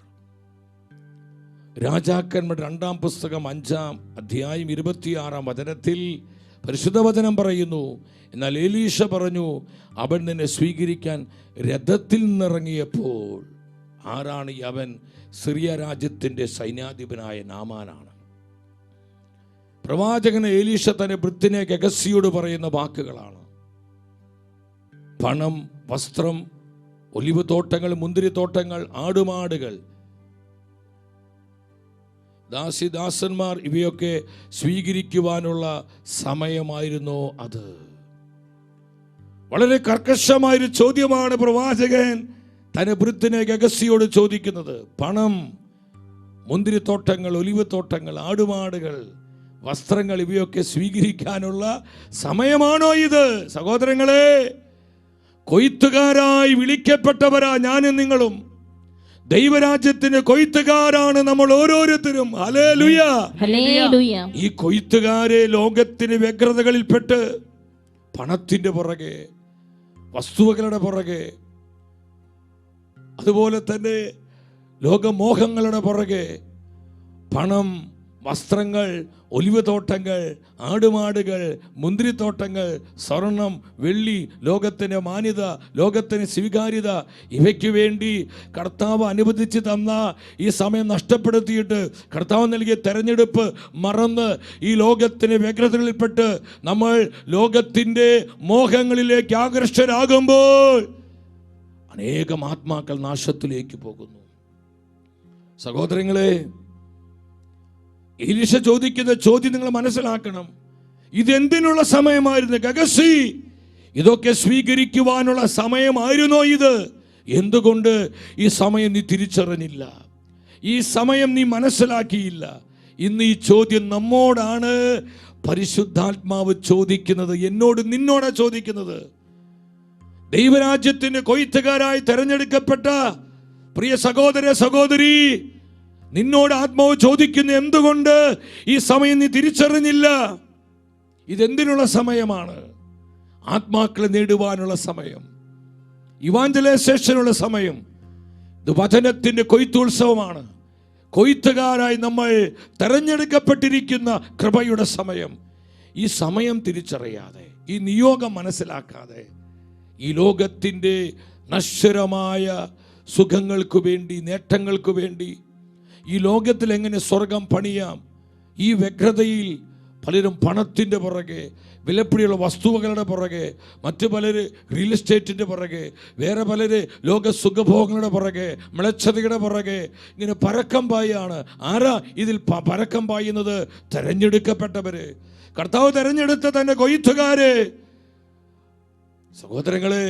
രാജാക്കന്മാരുടെ 2-ാം പുസ്തകം 5-ാം അധ്യായം 26-ാം വചനത്തിൽ പരിശുദ്ധ വചനം പറയുന്നു, എന്നാൽ എലീശ പറഞ്ഞു, അവൻ നിന്നെ സ്വീകരിക്കാൻ രഥത്തിൽ നിന്നിറങ്ങിയപ്പോൾ. ആരാണ് ഈ അവൻ? സിറിയ രാജ്യത്തിൻ്റെ സൈന്യാധിപനായ നാമാനാണ്. പ്രവാചകൻ എലീശ തന്റെ ഭൃത്യനെ ഗഹസിയോട് പറയുന്ന വാക്കുകളാണ്. പണം, വസ്ത്രം, ഒലിവ് തോട്ടങ്ങൾ, മുന്തിരിത്തോട്ടങ്ങൾ, ആടുമാടുകൾ, ദാസിദാസന്മാർ, ഇവയൊക്കെ സ്വീകരിക്കുവാനുള്ള സമയമായിരുന്നു അത്. വളരെ കർക്കശമായൊരു ചോദ്യമാണ് പ്രവാചകൻ തന്റെ ഭൃത്യനെ ഗഹസിയോട് ചോദിക്കുന്നത്. പണം, മുന്തിരിത്തോട്ടങ്ങൾ, ഒലിവ് തോട്ടങ്ങൾ, ആടുമാടുകൾ, വസ്ത്രങ്ങൾ, ഇവയൊക്കെ സ്വീകരിക്കാനുള്ള സമയമാണോ ഇത്? സഹോദരങ്ങളെ, കൊയ്ത്തുകാരായി വിളിക്കപ്പെട്ടവരാ ഞാനും നിങ്ങളും. ദൈവരാജ്യത്തിന് കൊയ്ത്തുകാരാണ് നമ്മൾ ഓരോരുത്തരും. Hallelujah, hallelujah. ഈ കൊയ്ത്തുകാരെ ലോകത്തിന് വ്യഗ്രതകളിൽപ്പെട്ട് പണത്തിന്റെ പുറകെ, വസ്തുവകളുടെ പുറകെ, അതുപോലെ തന്നെ ലോകമോഹങ്ങളുടെ പുറകെ, പണം, വസ്ത്രങ്ങൾ, ഒലിവ് തോട്ടങ്ങൾ, ആടുമാടുകൾ, മുന്തിരിത്തോട്ടങ്ങൾ, സ്വർണം, വെള്ളി, ലോകത്തിന് മാന്യത, ലോകത്തിന് സ്വീകാര്യത, ഇവയ്ക്ക് വേണ്ടി കർത്താവ് അനുവദിച്ച് തന്ന ഈ സമയം നഷ്ടപ്പെടുത്തിയിട്ട് കർത്താവ് നൽകിയ തെരഞ്ഞെടുപ്പ് മറന്ന് ഈ ലോകത്തിന് വ്യഗ്രതകളിൽപ്പെട്ട് നമ്മൾ ലോകത്തിൻ്റെ മോഹങ്ങളിലേക്ക് ആകർഷകരാകുമ്പോൾ അനേകം ആത്മാക്കൾ നാശത്തിലേക്ക് പോകുന്നു. സഹോദരങ്ങളെ, എലീശ ചോദിക്കുന്ന ചോദ്യം നിങ്ങൾ മനസ്സിലാക്കണം. ഇതെന്തിനുള്ള സമയമായിരുന്നു? ഗഹസി, ഇതൊക്കെ സ്വീകരിക്കുവാനുള്ള സമയമായിരുന്നോ ഇത്? എന്തുകൊണ്ട് ഈ സമയം നീ തിരിച്ചറിഞ്ഞില്ല? ഈ സമയം നീ മനസ്സിലാക്കിയില്ല? ഇന്ന് ഈ ചോദ്യം നമ്മോടാണ് പരിശുദ്ധാത്മാവ് ചോദിക്കുന്നത്. എന്നോട്, നിന്നോടാ ചോദിക്കുന്നത്. ദൈവരാജ്യത്തിന് കൊയ്ത്തുകാരായി തെരഞ്ഞെടുക്കപ്പെട്ട പ്രിയ സഹോദര സഹോദരി, നിന്നോട് ആത്മാവ് ചോദിക്കുന്നു, എന്തുകൊണ്ട് ഈ സമയം നീ തിരിച്ചറിഞ്ഞില്ല? ഇതെന്തിനുള്ള സമയമാണ്? ആത്മാക്കളെ നേടുവാനുള്ള സമയം, ഇവാഞ്ചലൈസേഷനുള്ള സമയം. ഇത് വചനത്തിന്റെ കൊയ്ത്തുത്സവമാണ്. കൊയ്ത്തുകാരായി നമ്മൾ തെരഞ്ഞെടുക്കപ്പെട്ടിരിക്കുന്ന കൃപയുടെ സമയം. ഈ സമയം തിരിച്ചറിയാതെ, ഈ നിയോഗം മനസ്സിലാക്കാതെ, ഈ ലോകത്തിൻ്റെ നശ്വരമായ സുഖങ്ങൾക്ക് വേണ്ടി, നേട്ടങ്ങൾക്ക് വേണ്ടി, ഈ ലോകത്തിൽ എങ്ങനെ സ്വർഗം പണിയാം, ഈ വ്യഗ്രതയിൽ പലരും പണത്തിൻ്റെ പുറകെ, വിലപ്പിടിയുള്ള വസ്തുവകളുടെ പുറകെ, മറ്റു പലര് റിയൽ എസ്റ്റേറ്റിൻ്റെ പുറകെ, വേറെ പലര് ലോക സുഖഭോഗങ്ങളുടെ പുറകെ, മിളച്ചതയുടെ പുറകെ ഇങ്ങനെ പരക്കം പായാണ്. ആരാ ഇതിൽ പരക്കം പായുന്നത്? തെരഞ്ഞെടുക്കപ്പെട്ടവര്, കർത്താവ് തെരഞ്ഞെടുത്ത തന്റെ കൊയ്ത്തുകാര്. സഹോദരങ്ങളെ,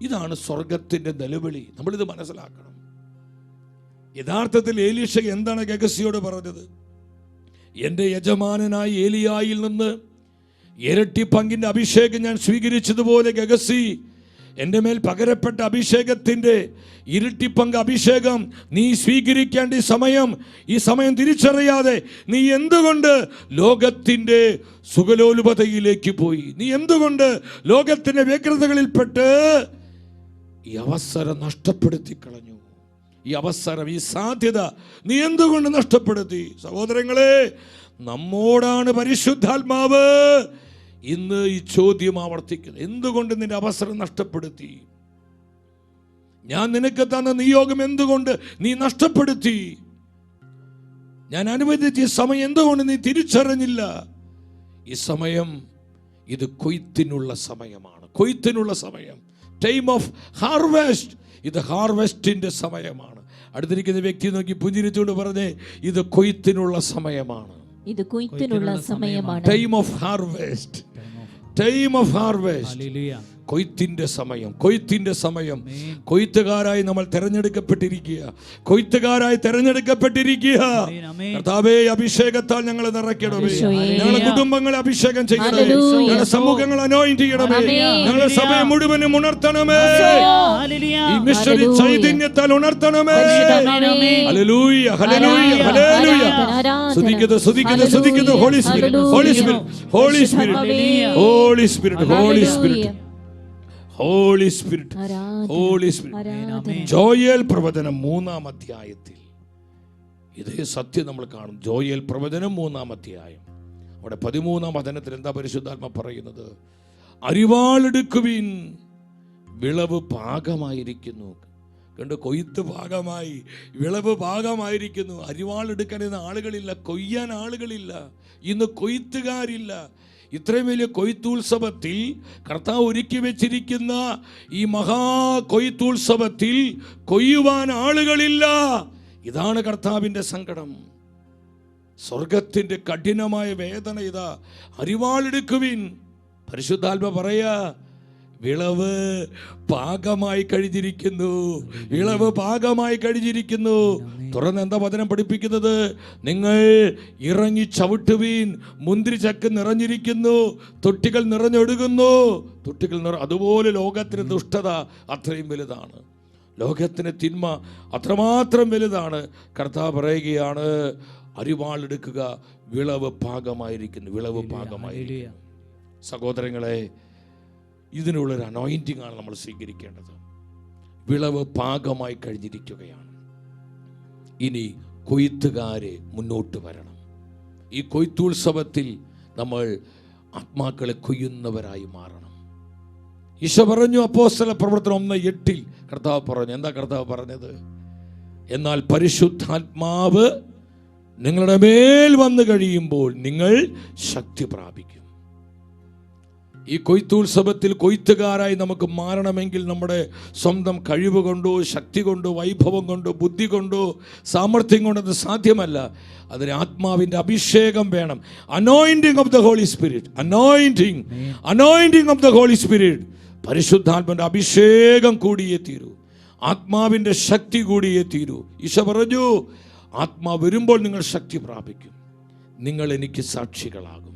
ഇതാണ് സ്വർഗത്തിൻ്റെ നിലവിളി. നമ്മളിത് മനസ്സിലാക്കണം. യഥാർത്ഥത്തിൽ എലീശ എന്താണ് ഗഹസിയോട് പറഞ്ഞത്? എൻ്റെ യജമാനനായ ഏലിയായിൽ നിന്ന് ഇരട്ടി പങ്കിൻ്റെ അഭിഷേകം ഞാൻ സ്വീകരിച്ചതുപോലെ ഗഹസി, എൻ്റെ മേൽ പകരപ്പെട്ട അഭിഷേകത്തിൻ്റെ ഇരട്ടി പങ്ക് അഭിഷേകം നീ സ്വീകരിക്കേണ്ട ഈ സമയം തിരിച്ചറിയാതെ നീ എന്തുകൊണ്ട് ലോകത്തിൻ്റെ സുഖലോലുപതയിലേക്ക് പോയി? നീ എന്തുകൊണ്ട് ലോകത്തിൻ്റെ വ്യഗ്രതകളിൽപ്പെട്ട് ഈ അവസരം നഷ്ടപ്പെടുത്തി കളഞ്ഞു? ഈ അവസരം, ഈ സാധ്യത നീ എന്തുകൊണ്ട് നഷ്ടപ്പെടുത്തി? സഹോദരങ്ങളെ, നമ്മോടാണ് പരിശുദ്ധാത്മാവ് ഇന്ന് ഈ ചോദ്യം ആവർത്തിക്കുന്നത്. എന്തുകൊണ്ട് നിന്റെ അവസരം നഷ്ടപ്പെടുത്തി? ഞാൻ നിനക്ക് തന്ന നിയോഗം എന്തുകൊണ്ട് നീ നഷ്ടപ്പെടുത്തി? ഞാൻ അനുവദിച്ച ഈ സമയം എന്തുകൊണ്ട് നീ തിരിച്ചറിഞ്ഞില്ല? ഈ സമയം, ഇത് കൊയ്ത്തിനുള്ള സമയമാണ്. കൊയ്ത്തിനുള്ള സമയം, ടൈം ഓഫ് ഹാർവെസ്റ്റ്. ഇത് ഹാർവെസ്റ്റിന്റെ സമയമാണ്. അടുത്തിരിക്കുന്ന വ്യക്തി നോക്കി പുഞ്ചിരിച്ചുകൊണ്ട് പറഞ്ഞേ, ഇത് കൊയ്ത്തിനുള്ള സമയമാണ്. ഇത് കൊയ്ത്തിനുള്ള സമയമാണ്. Time of harvest, time of harvest. കൊയ്ത്തിന്റെ സമയം, കൊയ്ത്തിന്റെ സമയം. കൊയ്ത്തുകാരായി നമ്മൾ തെരഞ്ഞെടുക്കപ്പെട്ടിരിക്കുക, കൊയ്ത്തുകാരായി തെരഞ്ഞെടുക്കപ്പെട്ടിരിക്കുക. കർത്താവേ, അഭിഷേകത്താൽ ഞങ്ങളെ നിറയ്ക്കണമേ. ഞങ്ങളുടെ കുടുംബങ്ങളെ അഭിഷേകം ചെയ്യണമേ. ഞങ്ങളുടെ സമൂഹങ്ങൾ അനോയിന്റ് ചെയ്യണമേ. ഞങ്ങളുടെ സഭയെ മുഴുവനും ഉണർത്തണമേ. ഈ മിഷണറി ചൈതന്യത്താൽ ഉണർത്തണമേ. Hallelujah, hallelujah, hallelujah. സ്തുതിക്കുന്നു, സ്തുതിക്കുന്നു, സ്തുതിക്കുന്നു. Holy spirit, holy spirit, holy spirit, holy spirit, holy spirit, holy spirit, holy spirit. Joel പ്രവചനം 3-ാം അധ്യായത്തിൽ ഇതേ സത്യം നമ്മൾ കാണും. ജോയേൽ പ്രവചനം 3-ാം അധ്യായം, അവിടെ 13-ാം വചനത്തിൽ എന്താ പരിശുദ്ധാത്മ പറയുന്നത്? അരിവാളെടുക്കുവിൻ, വിളവ് പാകമായിരിക്കുന്നു. കണ്ട്, കൊയ്ത്ത് ഭാഗമായി, വിളവ് ഭാഗമായിരിക്കുന്നു. അരിവാളെടുക്കാൻ ഇന്ന് ആളുകളില്ല, കൊയ്യാൻ ആളുകളില്ല, ഇന്ന് കൊയ്ത്തുകാരില്ല. ഇത്രയും വലിയ കൊയ്ത്തുത്സവത്തിൽ, കർത്താവ് ഒരുക്കി വെച്ചിരിക്കുന്ന ഈ മഹാ കൊയ്ത്തുത്സവത്തിൽ കൊയ്യുവാൻ ആളുകളില്ല. ഇതാണ് കർത്താവിൻ്റെ സങ്കടം. സ്വർഗത്തിൻ്റെ കഠിനമായ വേദന ഇതാ. അരിവാളെടുക്കുവിൻ. പരിശുദ്ധാത്മ പറയാ, വിളവ് പാകമായി കഴിഞ്ഞിരിക്കുന്നു, വിളവ് പാകമായി കഴിഞ്ഞിരിക്കുന്നു. തുറന്ന് എന്താ വചനം പഠിപ്പിക്കുന്നത്? നിങ്ങൾ ഇറങ്ങി ചവിട്ടുവീൻ, മുന്തിരി ചക്ക് നിറഞ്ഞിരിക്കുന്നു, തൊട്ടികൾ നിറഞ്ഞൊഴുകുന്നു. അതുപോലെ ലോകത്തിന് ദുഷ്ടത അത്രയും വലുതാണ്, ലോകത്തിന് തിന്മ അത്രമാത്രം വലുതാണ്. കർത്താവ് പറയുകയാണ്, അരിവാളെടുക്കുക, വിളവ് പാകമായിരിക്കുന്നു, വിളവ് പാകമായിരിക്കുന്നു. സഹോദരങ്ങളെ, ഇതിനുള്ളൊരു അനോയിന്റിംഗ് ആണ് നമ്മൾ സ്വീകരിക്കേണ്ടത്. വിളവ് പാകമായി കഴിഞ്ഞിരിക്കുകയാണ്. ഇനി കൊയ്ത്തുകാരെ മുന്നോട്ട് വരണം. ഈ കൊയ്ത്തുത്സവത്തിൽ നമ്മൾ ആത്മാക്കളെ കൊയ്യുന്നവരായി മാറണം. ഈശോ പറഞ്ഞു, അപ്പോസ്തല പ്രവർത്തനം 1:8 കർത്താവ് പറഞ്ഞു. എന്താ കർത്താവ് പറഞ്ഞത്? എന്നാൽ പരിശുദ്ധാത്മാവ് നിങ്ങളുടെ മേൽ വന്നു കഴിയുമ്പോൾ നിങ്ങൾ ശക്തി പ്രാപിക്കും. ഈ കൊയ്ത്തുത്സവത്തിൽ കൊയ്ത്തുകാരായി നമുക്ക് മാറണമെങ്കിൽ നമ്മുടെ സ്വന്തം കഴിവ് കൊണ്ടോ, ശക്തി കൊണ്ടോ, വൈഭവം കൊണ്ടോ, ബുദ്ധി കൊണ്ടോ, സാമർഥ്യം കൊണ്ടോ അത് സാധ്യമല്ല. അതിന് ആത്മാവിൻ്റെ അഭിഷേകം വേണം. Anointing of the holy Spirit, anointing of the holy Spirit. പരിശുദ്ധാത്മാവിൻ്റെ അഭിഷേകം കൂടിയേ തീരൂ, ആത്മാവിൻ്റെ ശക്തി കൂടിയേ തീരൂ. ഈശോ പറഞ്ഞു, ആത്മാവ് വരുമ്പോൾ നിങ്ങൾ ശക്തി പ്രാപിക്കും. നിങ്ങൾ എനിക്ക് സാക്ഷികളാകും,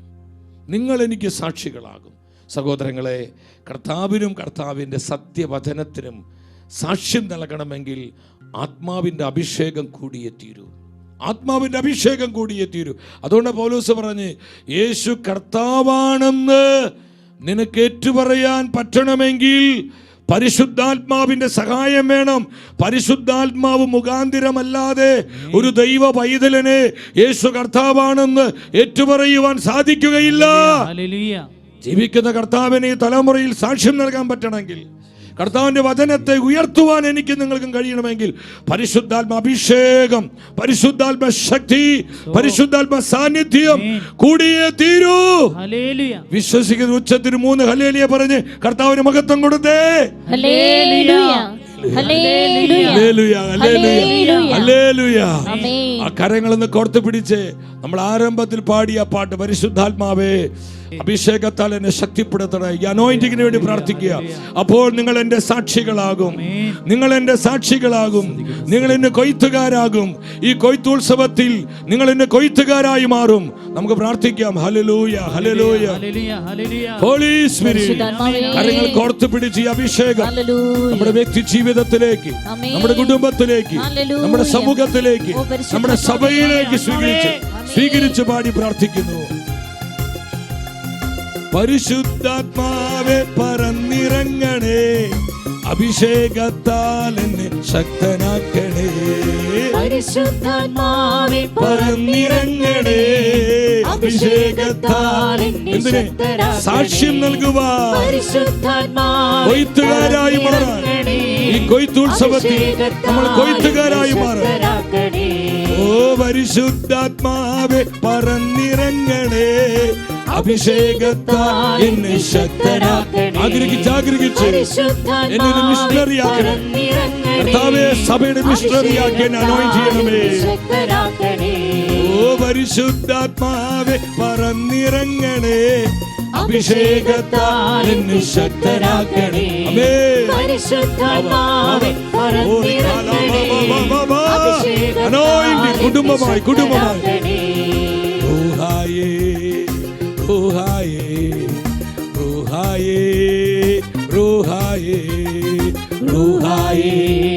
നിങ്ങൾ എനിക്ക് സാക്ഷികളാകും. സഹോദരങ്ങളെ, കർത്താവിനും കർത്താവിൻ്റെ സത്യവചനത്തിനും സാക്ഷ്യം നൽകണമെങ്കിൽ ആത്മാവിൻ്റെ അഭിഷേകം കൂടിയേ തീരൂ, ആത്മാവിൻ്റെ അഭിഷേകം കൂടിയേ തീരൂ. അതുകൊണ്ട് പൗലോസ് പറഞ്ഞ്, യേശു കർത്താവാണെന്ന് നിനക്ക് ഏറ്റുപറയാൻ പറ്റണമെങ്കിൽ പരിശുദ്ധാത്മാവിൻ്റെ സഹായം വേണം. പരിശുദ്ധാത്മാവ് മുഖാന്തിരമല്ലാതെ ഒരു ദൈവ പൈതലിനെ യേശു കർത്താവാണെന്ന് ഏറ്റുപറയുവാൻ സാധിക്കുകയില്ല. ജീവിക്കുന്ന കർത്താവിനെ തലമുറയിൽ സാക്ഷ്യം നൽകാൻ പറ്റണമെങ്കിൽ, കർത്താവിൻ്റെ വചനത്തെ ഉയർത്തുവാൻ എനിക്ക് നിങ്ങൾക്കും കഴിയണമെങ്കിൽ പരിശുദ്ധാത്മ അഭിഷേകം, പരിശുദ്ധാത്മ ശക്തി, പരിശുദ്ധാത്മ സാന്നിധ്യം കൂടിയേ തീരൂ. വിശ്വസിക്കുന്ന ഉച്ചത്തിന് 3 ഹല്ലേലൂയ പറഞ്ഞ് കർത്താവിന് മഹത്വം കൊടുത്തേ. ആ കരങ്ങളൊന്ന് കോർത്ത് പിടിച്ച് നമ്മൾ ആരംഭത്തിൽ പാടിയ പാട്ട്, പരിശുദ്ധാത്മാവേ അഭിഷേകത്താൽ എന്നെ ശക്തിപ്പെടുത്തണേ, ഈ അനോയിന്റിങ്ങിന് വേണ്ടി പ്രാർത്ഥിക്കുക. അപ്പോൾ നിങ്ങൾ എൻ്റെ സാക്ഷികളാകും, നിങ്ങൾ എൻ്റെ സാക്ഷികളാകും, നിങ്ങൾ എന്നെ കൊയ്ത്തുകാരാകും. ഈ കൊയ്ത്തുത്സവത്തിൽ നിങ്ങൾ എന്നെ കൊയ്ത്തുകാരായി മാറും. നമുക്ക് പ്രാർത്ഥിക്കാം. Hallelujah, hallelujah, Holy Spirit. കരങ്ങൾ കോർത്ത് പിടിച്ച് ഈ അഭിഷേകം നമ്മുടെ വ്യക്തി ജീവിതത്തിലേക്ക്, നമ്മുടെ കുടുംബത്തിലേക്ക്, നമ്മുടെ സമൂഹത്തിലേക്ക്, നമ്മുടെ സഭയിലേക്ക് സ്വീകരിച്ച് പാടി പ്രാർത്ഥിക്കുന്നു. പരിശുദ്ധാത്മാവേ പറന്നിറങ്ങണേ, അഭിഷേകത്താൽ എന്നെ ശക്തനാക്കണേ. പരിശുദ്ധാത്മാവേ പറന്നിറങ്ങണേ, അഭിഷേകത്താൽ എന്തിനെ സാക്ഷ്യം നൽകുവാൻ, കൊയ്ത്തുകാരായി മാറാൻ, ഈ കൊയ്ത്തുത്സവത്തിൽ നമ്മൾ കൊയ്ത്തുകാരായി മാറാൻ. ഓ പരിശുദ്ധാത്മാവേ പറന്നിറങ്ങണേ, അഭിഷേകത്താൽ എന്നെ ശക്തനാക്കണേ. ആഗ്രഹിച്ച് എന്നെ ഒരു മിഷണറിയാക്കണം കർത്താവേ, സഭയുടെ മിഷണറിയാക്കി എന്നെ അനോയിന്റ് ചെയ്യണമേ. ഓ പരിശുദ്ധാത്മാവേ പറന്നിറങ്ങണേ, അഭിഷേകത്താൽ എന്നെ ശക്തനാക്കണേ. പരിശുദ്ധാത്മാവേ പറന്നിറങ്ങണേ. അഭിഷേകത്താൽ കുടുംബമായി ശക്തനാക്കണേ. റൂഹായേ റൂഹായേ റൂഹായേ റൂഹായേ റൂഹായേ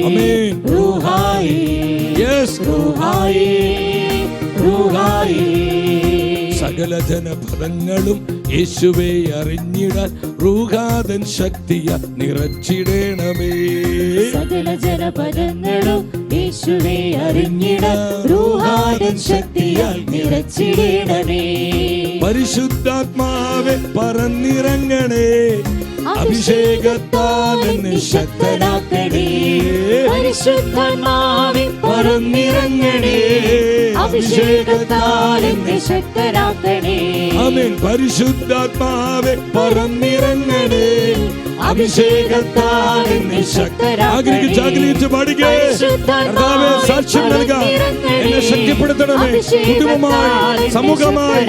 ആമേൻ. റൂഹായേ യെസ് റൂഹായേ റൂഹായേ. സകല ജനപദങ്ങളും യേശുവെ അറിഞ്ഞിടാൻ റൂഹാതൻ ശക്തിയ നിറച്ചിടണമേ. സകല ജനപദങ്ങളും യേശുവെ അറിഞ്ഞിടാൻ റൂഹാതൻ ശക്തിയാൽ നിറച്ചിടണമേ. പരിശുദ്ധാത്മാവെ പറന്നിറങ്ങണേ. അഭിഷേകത്താൽ എന്നെ ശക്തനാക്കണേ. പരിശുദ്ധാത്മാവേ പറന്നിറങ്ങണേ. അഭിഷേകത്താൽ എന്നെ ശക്തനാക്കണേ. ആമേൻ. പരിശുദ്ധാത്മാവെ പറന്നിറങ്ങണേ. അഭിഷേകത്താൽ എന്നെ ശക്തനാക്കണേ. ആഗ്രഹിച്ച് പാടിക്കേ. കർത്താവേ, സാക്ഷ്യം നൽകാൻ എന്നെ ശക്തിപ്പെടുത്തണമേ. കുടുംബമായി, സമൂഹമായി,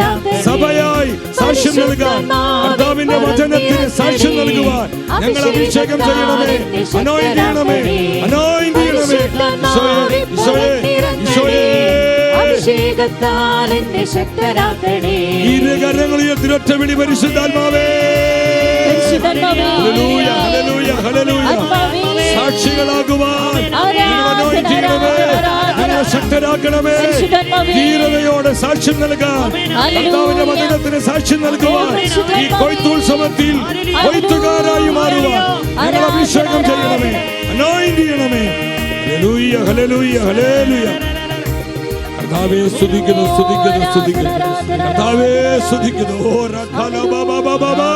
സഭയായി സാക്ഷ്യം നൽകാൻ, കർത്താവിന്റെ വചനത്തിന് സാക്ഷ്യം നൽകുവാൻ ഞങ്ങൾ അഭിഷേകം ചെയ്യണമേ. അനോയിന്റ് ചെയ്യണമേ. അനോയിന്റ് ചെയ്യണമേ. അഭിഷേകത്താൽ എന്നെ ശക്തനാക്കണേ. ഇരുകരങ്ങളിൽ ഒറ്റ വിളി, പരിശുദ്ധാത്മാവേ. Hallelujah, hallelujah, hallelujah. സാക്ഷികളാകുവാൻ ഞങ്ങളെ ശക്തരാക്കണമേ. ധീരതയോടെ സാക്ഷ്യം നൽകാൻ, കർത്താവിന്റെ വചനത്തിന് സാക്ഷ്യം നൽകുവാൻ, ഈ കൊയ്ത്തുത്സവത്തിൽ കൊയ്ത്തുകാരായി മാറുവാൻ ഞങ്ങൾ അഭിഷേകം ചെയ്യണമേ. അനോയിന്റ് ചെയ്യണമേ. Hallelujah, hallelujah, hallelujah. കർത്താവേ സ്തുതിക്കുന്നു, സ്തുതിക്കുന്നു, സ്തുതിക്കുന്നു. കർത്താവേ സ്തുതിക്കുന്നു. ഓ റഖല ബാബാ ബാബാ.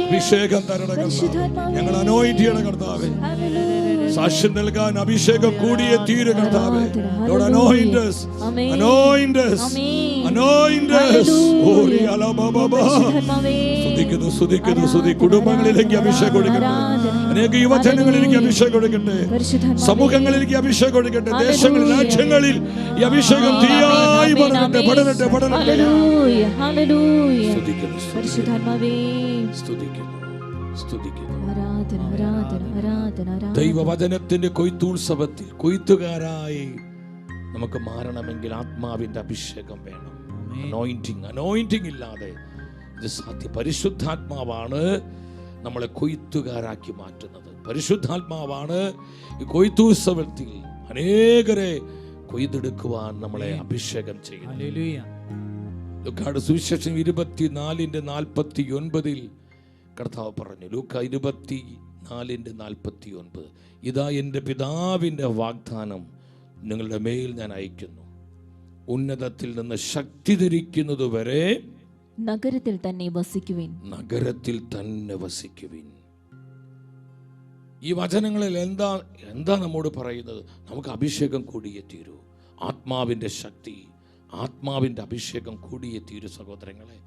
അഭിഷേകം തരണം കർത്താവേ. ഞങ്ങൾ അനോയിന്റ് ചെയ്യണം കർത്താവേ. സാക്ഷ്യം നൽകാൻ അഭിഷേകം കൂടിയേ തീരു കർത്താവേ. Lord, anoint us. Anoint us. Anoint us. ഓരി അല ബാബാ. സ്തുതിക്കുന്നു, സ്തുതിക്കുന്നു, സ്തുതി. കുടുംബങ്ങളിലേക്ക് അഭിഷേകം കൊടുക്കട്ടെ. അനേക യുവജനങ്ങളിലേക്ക് അഭിഷേകം കൊടുക്കട്ടെ. സമൂഹങ്ങളിലേക്ക് അഭിഷേകം കൊടുക്കട്ടെ. ദേശങ്ങളിൽ, രാജ്യങ്ങളിൽ ഈ അഭിഷേകം തീയായി പടരട്ടെ, പടരട്ടെ, പടരട്ടെ. സ്തുതിക്കുന്നു, സ്തുതിക്കുന്നു, സ്തുതിക്കുന്നു. ദൈവവചനത്തിന്റെ കൊയ്ത്തുത്സവത്തിൽ കൊയ്ത്തുകാരായി നമുക്ക് മാറണമെങ്കിൽ ആത്മാവിന്റെ അഭിഷേകം വേണം. അനോയിന്റിങ് ഇല്ലാതെ ഇത് സാധ്യം. പരിശുദ്ധാത്മാവാണ് നമ്മളെ കൊയ്ത്തുകാരാക്കി മാറ്റുന്നത്. പരിശുദ്ധാത്മാവാണ് ഈ കൊയ്ത്തുത്സവത്തിൽ അനേകരെ കൊയ്തെടുക്കുവാൻ നമ്മളെ അഭിഷേകം ചെയ്യുന്നത്. ലൂക്കായുടെ സുവിശേഷം 24:49 കർത്താവ് പറഞ്ഞു. ലൂക്ക 24:49, ഇതാ എൻ്റെ പിതാവിൻ്റെ വാഗ്ദാനം നിങ്ങളുടെ മേൽ ഞാൻ അയക്കുന്നു. ഉന്നതത്തിൽ നിന്ന് ശക്തി ധരിക്കുന്നത് വരെ നഗരത്തിൽ തന്നെ വസിക്കുവിൻ. നഗരത്തിൽ തന്നെ വസിക്കുവിൻ. ഈ വചനങ്ങളിൽ എന്താ നമ്മോട് പറയുന്നത്? നമുക്ക് അഭിഷേകം കൂടിയേ തീരൂ. ആത്മാവിൻ്റെ ശക്തി, ആത്മാവിൻ്റെ അഭിഷേകം കൂടിയേ തീരൂ സഹോദരങ്ങളെ.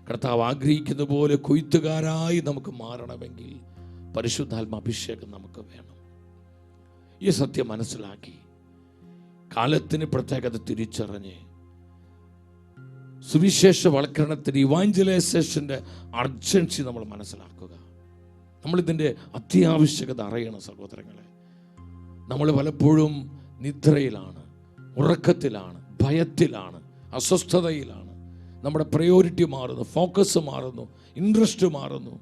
കർത്താവ് ആഗ്രഹിക്കുന്ന പോലെ കൊയ്ത്തുകാരായി നമുക്ക് മാറണമെങ്കിൽ പരിശുദ്ധാത്മ അഭിഷേകം നമുക്ക് വേണം. ഈ സത്യം മനസ്സിലാക്കി കാലത്തിന് പ്രത്യേകത തിരിച്ചറിഞ്ഞ് സുവിശേഷവൽക്കരണത്തിന്, ഇവാഞ്ചലൈസേഷൻ്റെ അർജൻസി നമ്മൾ മനസ്സിലാക്കുക. നമ്മളിതിൻ്റെ അത്യാവശ്യകത അറിയണം സഹോദരങ്ങളെ. നമ്മൾ പലപ്പോഴും നിദ്രയിലാണ്, ഉറക്കത്തിലാണ്, ഭയത്തിലാണ്, അസ്വസ്ഥതയിലാണ്. നമ്മുടെ പ്രയോറിറ്റി മാറുന്നു, ഫോക്കസ് മാറുന്നു, ഇൻട്രസ്റ്റ് മാറുന്നു.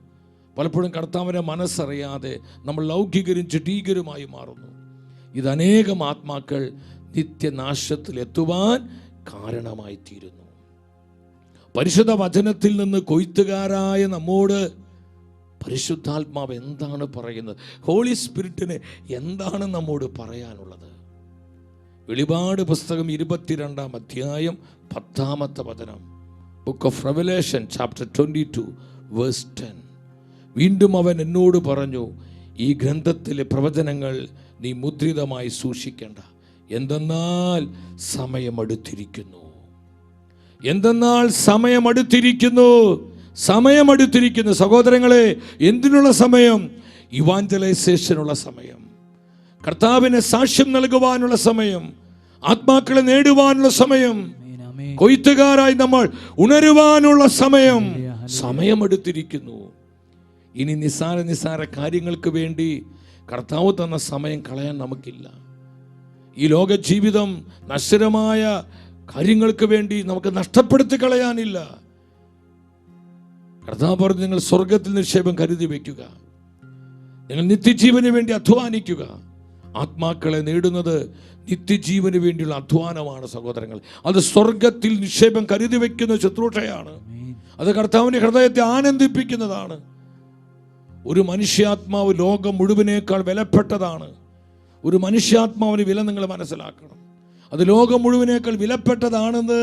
പലപ്പോഴും കർത്താവിൻ്റെ മനസ്സറിയാതെ നമ്മൾ ലൗകികരും ജഡീകരുമായി മാറുന്നു. ഇത് അനേകം ആത്മാക്കൾ നിത്യനാശത്തിൽ എത്തുവാൻ കാരണമായി തീരുന്നു. പരിശുദ്ധ വചനത്തിൽ നിന്ന് കൊയ്ത്തുകാരായ നമ്മോട് പരിശുദ്ധാത്മാവ് എന്താണ് പറയുന്നത്? ഹോളി സ്പിരിറ്റിന് എന്താണ് നമ്മോട് പറയാനുള്ളത്? വെളിപാട് പുസ്തകം 22-ാം അധ്യായം 10-ാമത്തെ വചനം, book of Revelation chapter 22 verse 10. വീണ്ടും അവൻ എന്നോട് പറഞ്ഞു, ഈ ഗ്രന്ഥത്തിലെ പ്രവചനങ്ങൾ നീ മുദ്രിതമായി സൂക്ഷിക്കേണ്ട, എന്തെന്നാൽ സമയമടുത്തിരിക്കുന്നു. എന്തെന്നാൽ സമയമടുത്തിരിക്കുന്നു. സഹോദരങ്ങളെ, എന്തിനുള്ള സമയം? ഇവാഞ്ചലൈസേഷനുള്ള സമയം, കർത്താവിനെ സാക്ഷ്യം നൽകുവാനുള്ള സമയം, ആത്മാക്കളെ നേടുവാനുള്ള സമയം, കൊയ്ത്തുകാരായി നമ്മൾ ഉണരുവാനുള്ള സമയം. സമയമെടുത്തിരിക്കുന്നു. ഇനി നിസ്സാര കാര്യങ്ങൾക്ക് വേണ്ടി കർത്താവ് തന്ന സമയം കളയാൻ നമുക്കില്ല. ഈ ലോക ജീവിതം നശ്വരമായ കാര്യങ്ങൾക്ക് വേണ്ടി നമുക്ക് നഷ്ടപ്പെടുത്തി കളയാനില്ല. കർത്താവ് പറഞ്ഞു, നിങ്ങൾ സ്വർഗത്തിൽ നിക്ഷേപം കരുതി വയ്ക്കുക, നിങ്ങൾ നിത്യജീവന് വേണ്ടി അധ്വാനിക്കുക. ആത്മാക്കളെ നേടുന്നത് നിത്യജീവന് വേണ്ടിയുള്ള അധ്വാനമാണ് സഹോദരങ്ങൾ. അത് സ്വർഗത്തിൽ നിക്ഷേപം കരുതി വയ്ക്കുന്ന ശുശ്രൂഷയാണ്. അത് കർത്താവിന്റെ ഹൃദയത്തെ ആനന്ദിപ്പിക്കുന്നതാണ്. ഒരു മനുഷ്യാത്മാവ് ലോകം മുഴുവനേക്കാൾ വിലപ്പെട്ടതാണ്. ഒരു മനുഷ്യാത്മാവിന് വില നിങ്ങൾ മനസ്സിലാക്കണം. അത് ലോകം മുഴുവനേക്കാൾ വിലപ്പെട്ടതാണെന്ന്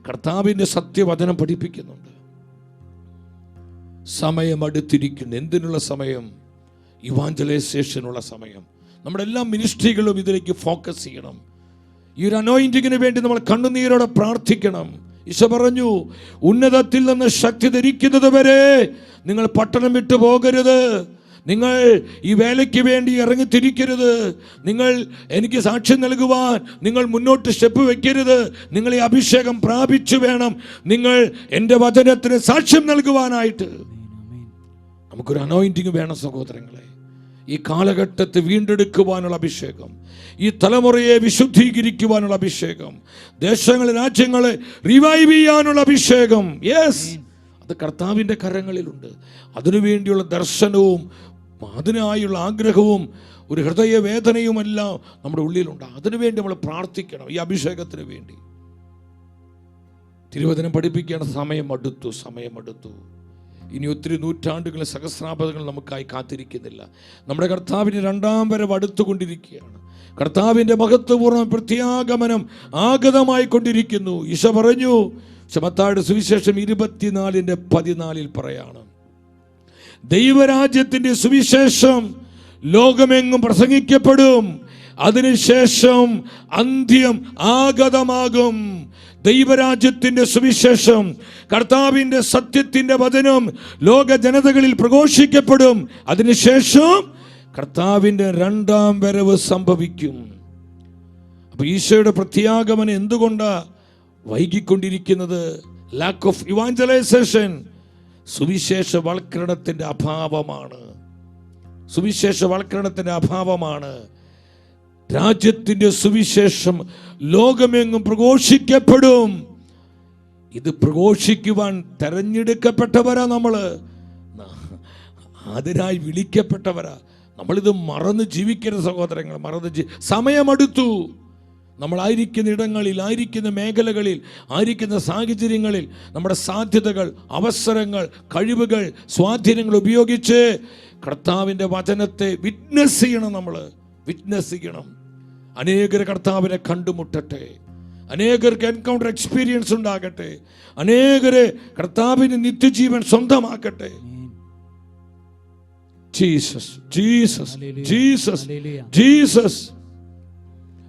കർത്താവിന്റെ സത്യവചനം പഠിപ്പിക്കുന്നുണ്ട്. സമയം അടുത്തിരിക്കുന്നു. എന്തിനുള്ള സമയം? ഇവാഞ്ചലൈസേഷനുള്ള സമയം. നമ്മുടെ എല്ലാ മിനിസ്ട്രികളും ഇതിലേക്ക് ഫോക്കസ് ചെയ്യണം. ഈ ഒരു അനോയിന്റിങ്ങിന് വേണ്ടി നമ്മൾ കണ്ണുനീരോടെ പ്രാർത്ഥിക്കണം. ഈശോ പറഞ്ഞു, ഉന്നതത്തിൽ നിന്ന് ശക്തി ധരിക്കുന്നത് വരെ നിങ്ങൾ പട്ടണം വിട്ടു പോകരുത്. നിങ്ങൾ ഈ വേലയ്ക്ക് വേണ്ടി ഇറങ്ങിത്തിരിക്കരുത്. നിങ്ങൾ എനിക്ക് സാക്ഷ്യം നൽകുവാൻ നിങ്ങൾ മുന്നോട്ട് സ്റ്റെപ്പ് വെക്കരുത്. നിങ്ങൾ ഈ അഭിഷേകം പ്രാപിച്ചു വേണം നിങ്ങൾ എൻ്റെ വചനത്തിന് സാക്ഷ്യം നൽകുവാനായിട്ട്. നമുക്കൊരു അനോയിന്റിങ് വേണം സഹോദരങ്ങളെ. ഈ കാലഘട്ടത്തെ വീണ്ടെടുക്കുവാനുള്ള അഭിഷേകം, ഈ തലമുറയെ വിശുദ്ധീകരിക്കുവാനുള്ള അഭിഷേകം, ദേശങ്ങളെ രാജ്യങ്ങളെ റിവൈവ് ചെയ്യാനുള്ള അഭിഷേകം. യെസ്, അത് കർത്താവിൻ്റെ കരങ്ങളിലുണ്ട്. അതിനുവേണ്ടിയുള്ള ദർശനവും അതിനായുള്ള ആഗ്രഹവും ഒരു ഹൃദയവേദനയുമെല്ലാം നമ്മുടെ ഉള്ളിലുണ്ട്. അതിനുവേണ്ടി നമ്മൾ പ്രാർത്ഥിക്കണം. ഈ അഭിഷേകത്തിന് വേണ്ടി തിരുവചനം പഠിപ്പിക്കേണ്ട സമയമടുത്തു. ഇനി ഒത്തിരി നൂറ്റാണ്ടുകൾ, സഹസ്രാബ്ദങ്ങൾ നമുക്കായി കാത്തിരിക്കുന്നില്ല. നമ്മുടെ കർത്താവിൻ്റെ രണ്ടാം വരവ് അടുത്തുകൊണ്ടിരിക്കുകയാണ്. കർത്താവിൻ്റെ മഹത്വപൂർണ്ണ പ്രത്യാഗമനം ആഗതമായി കൊണ്ടിരിക്കുന്നു. ഈശോ പറഞ്ഞു, മത്തായിയുടെ സുവിശേഷം 24:14 പറയാണ്, ദൈവരാജ്യത്തിൻ്റെ സുവിശേഷം ലോകമെങ്ങും പ്രസംഗിക്കപ്പെടും, അതിനുശേഷം അന്ത്യം ആഗതമാകും. ദൈവരാജ്യത്തിൻ്റെ സുവിശേഷം, കർത്താവിൻ്റെ സത്യത്തിൻ്റെ വചനം ലോക ജനതകളിൽ പ്രഘോഷിക്കപ്പെടും. അതിനുശേഷം കർത്താവിൻ്റെ രണ്ടാം വരവ് സംഭവിക്കും. അപ്പൊ ഈശോയുടെ പ്രത്യാഗമനം എന്തുകൊണ്ടാണ് വൈകിക്കൊണ്ടിരിക്കുന്നത്? Lack of evangelisation. സുവിശേഷവൽക്കരണത്തിൻ്റെ അഭാവമാണ്. രാജ്യത്തിൻ്റെ സുവിശേഷം ലോകമെങ്ങും പ്രഘോഷിക്കപ്പെടും. ഇത് പ്രഘോഷിക്കുവാൻ തെരഞ്ഞെടുക്കപ്പെട്ടവരാ, നമ്മള് അതിനായി വിളിക്കപ്പെട്ടവരാ. നമ്മളിത് മറന്ന് ജീവിക്കരുത് സഹോദരങ്ങൾ. സമയമടുത്തു. നമ്മളായിരിക്കുന്ന ഇടങ്ങളിൽ, ആയിരിക്കുന്ന മേഖലകളിൽ, ആയിരിക്കുന്ന സാഹചര്യങ്ങളിൽ നമ്മുടെ സാധ്യതകൾ, അവസരങ്ങൾ, കഴിവുകൾ, സ്വാധീനങ്ങൾ ഉപയോഗിച്ച് കർത്താവിൻ്റെ വചനത്തെ വിറ്റ്നസ് ചെയ്യണം. നമ്മൾ വിറ്റ്നസ് ചെയ്യണം. അനേകർ കർത്താവിനെ കണ്ടുമുട്ടട്ടെ, അനേകർക്ക് എൻകൗണ്ടർ എക്സ്പീരിയൻസ് ഉണ്ടാകട്ടെ, അനേകരെ കർത്താവിന് നിത്യജീവൻ സ്വന്തമാക്കട്ടെ. Jesus Jesus Jesus Jesus.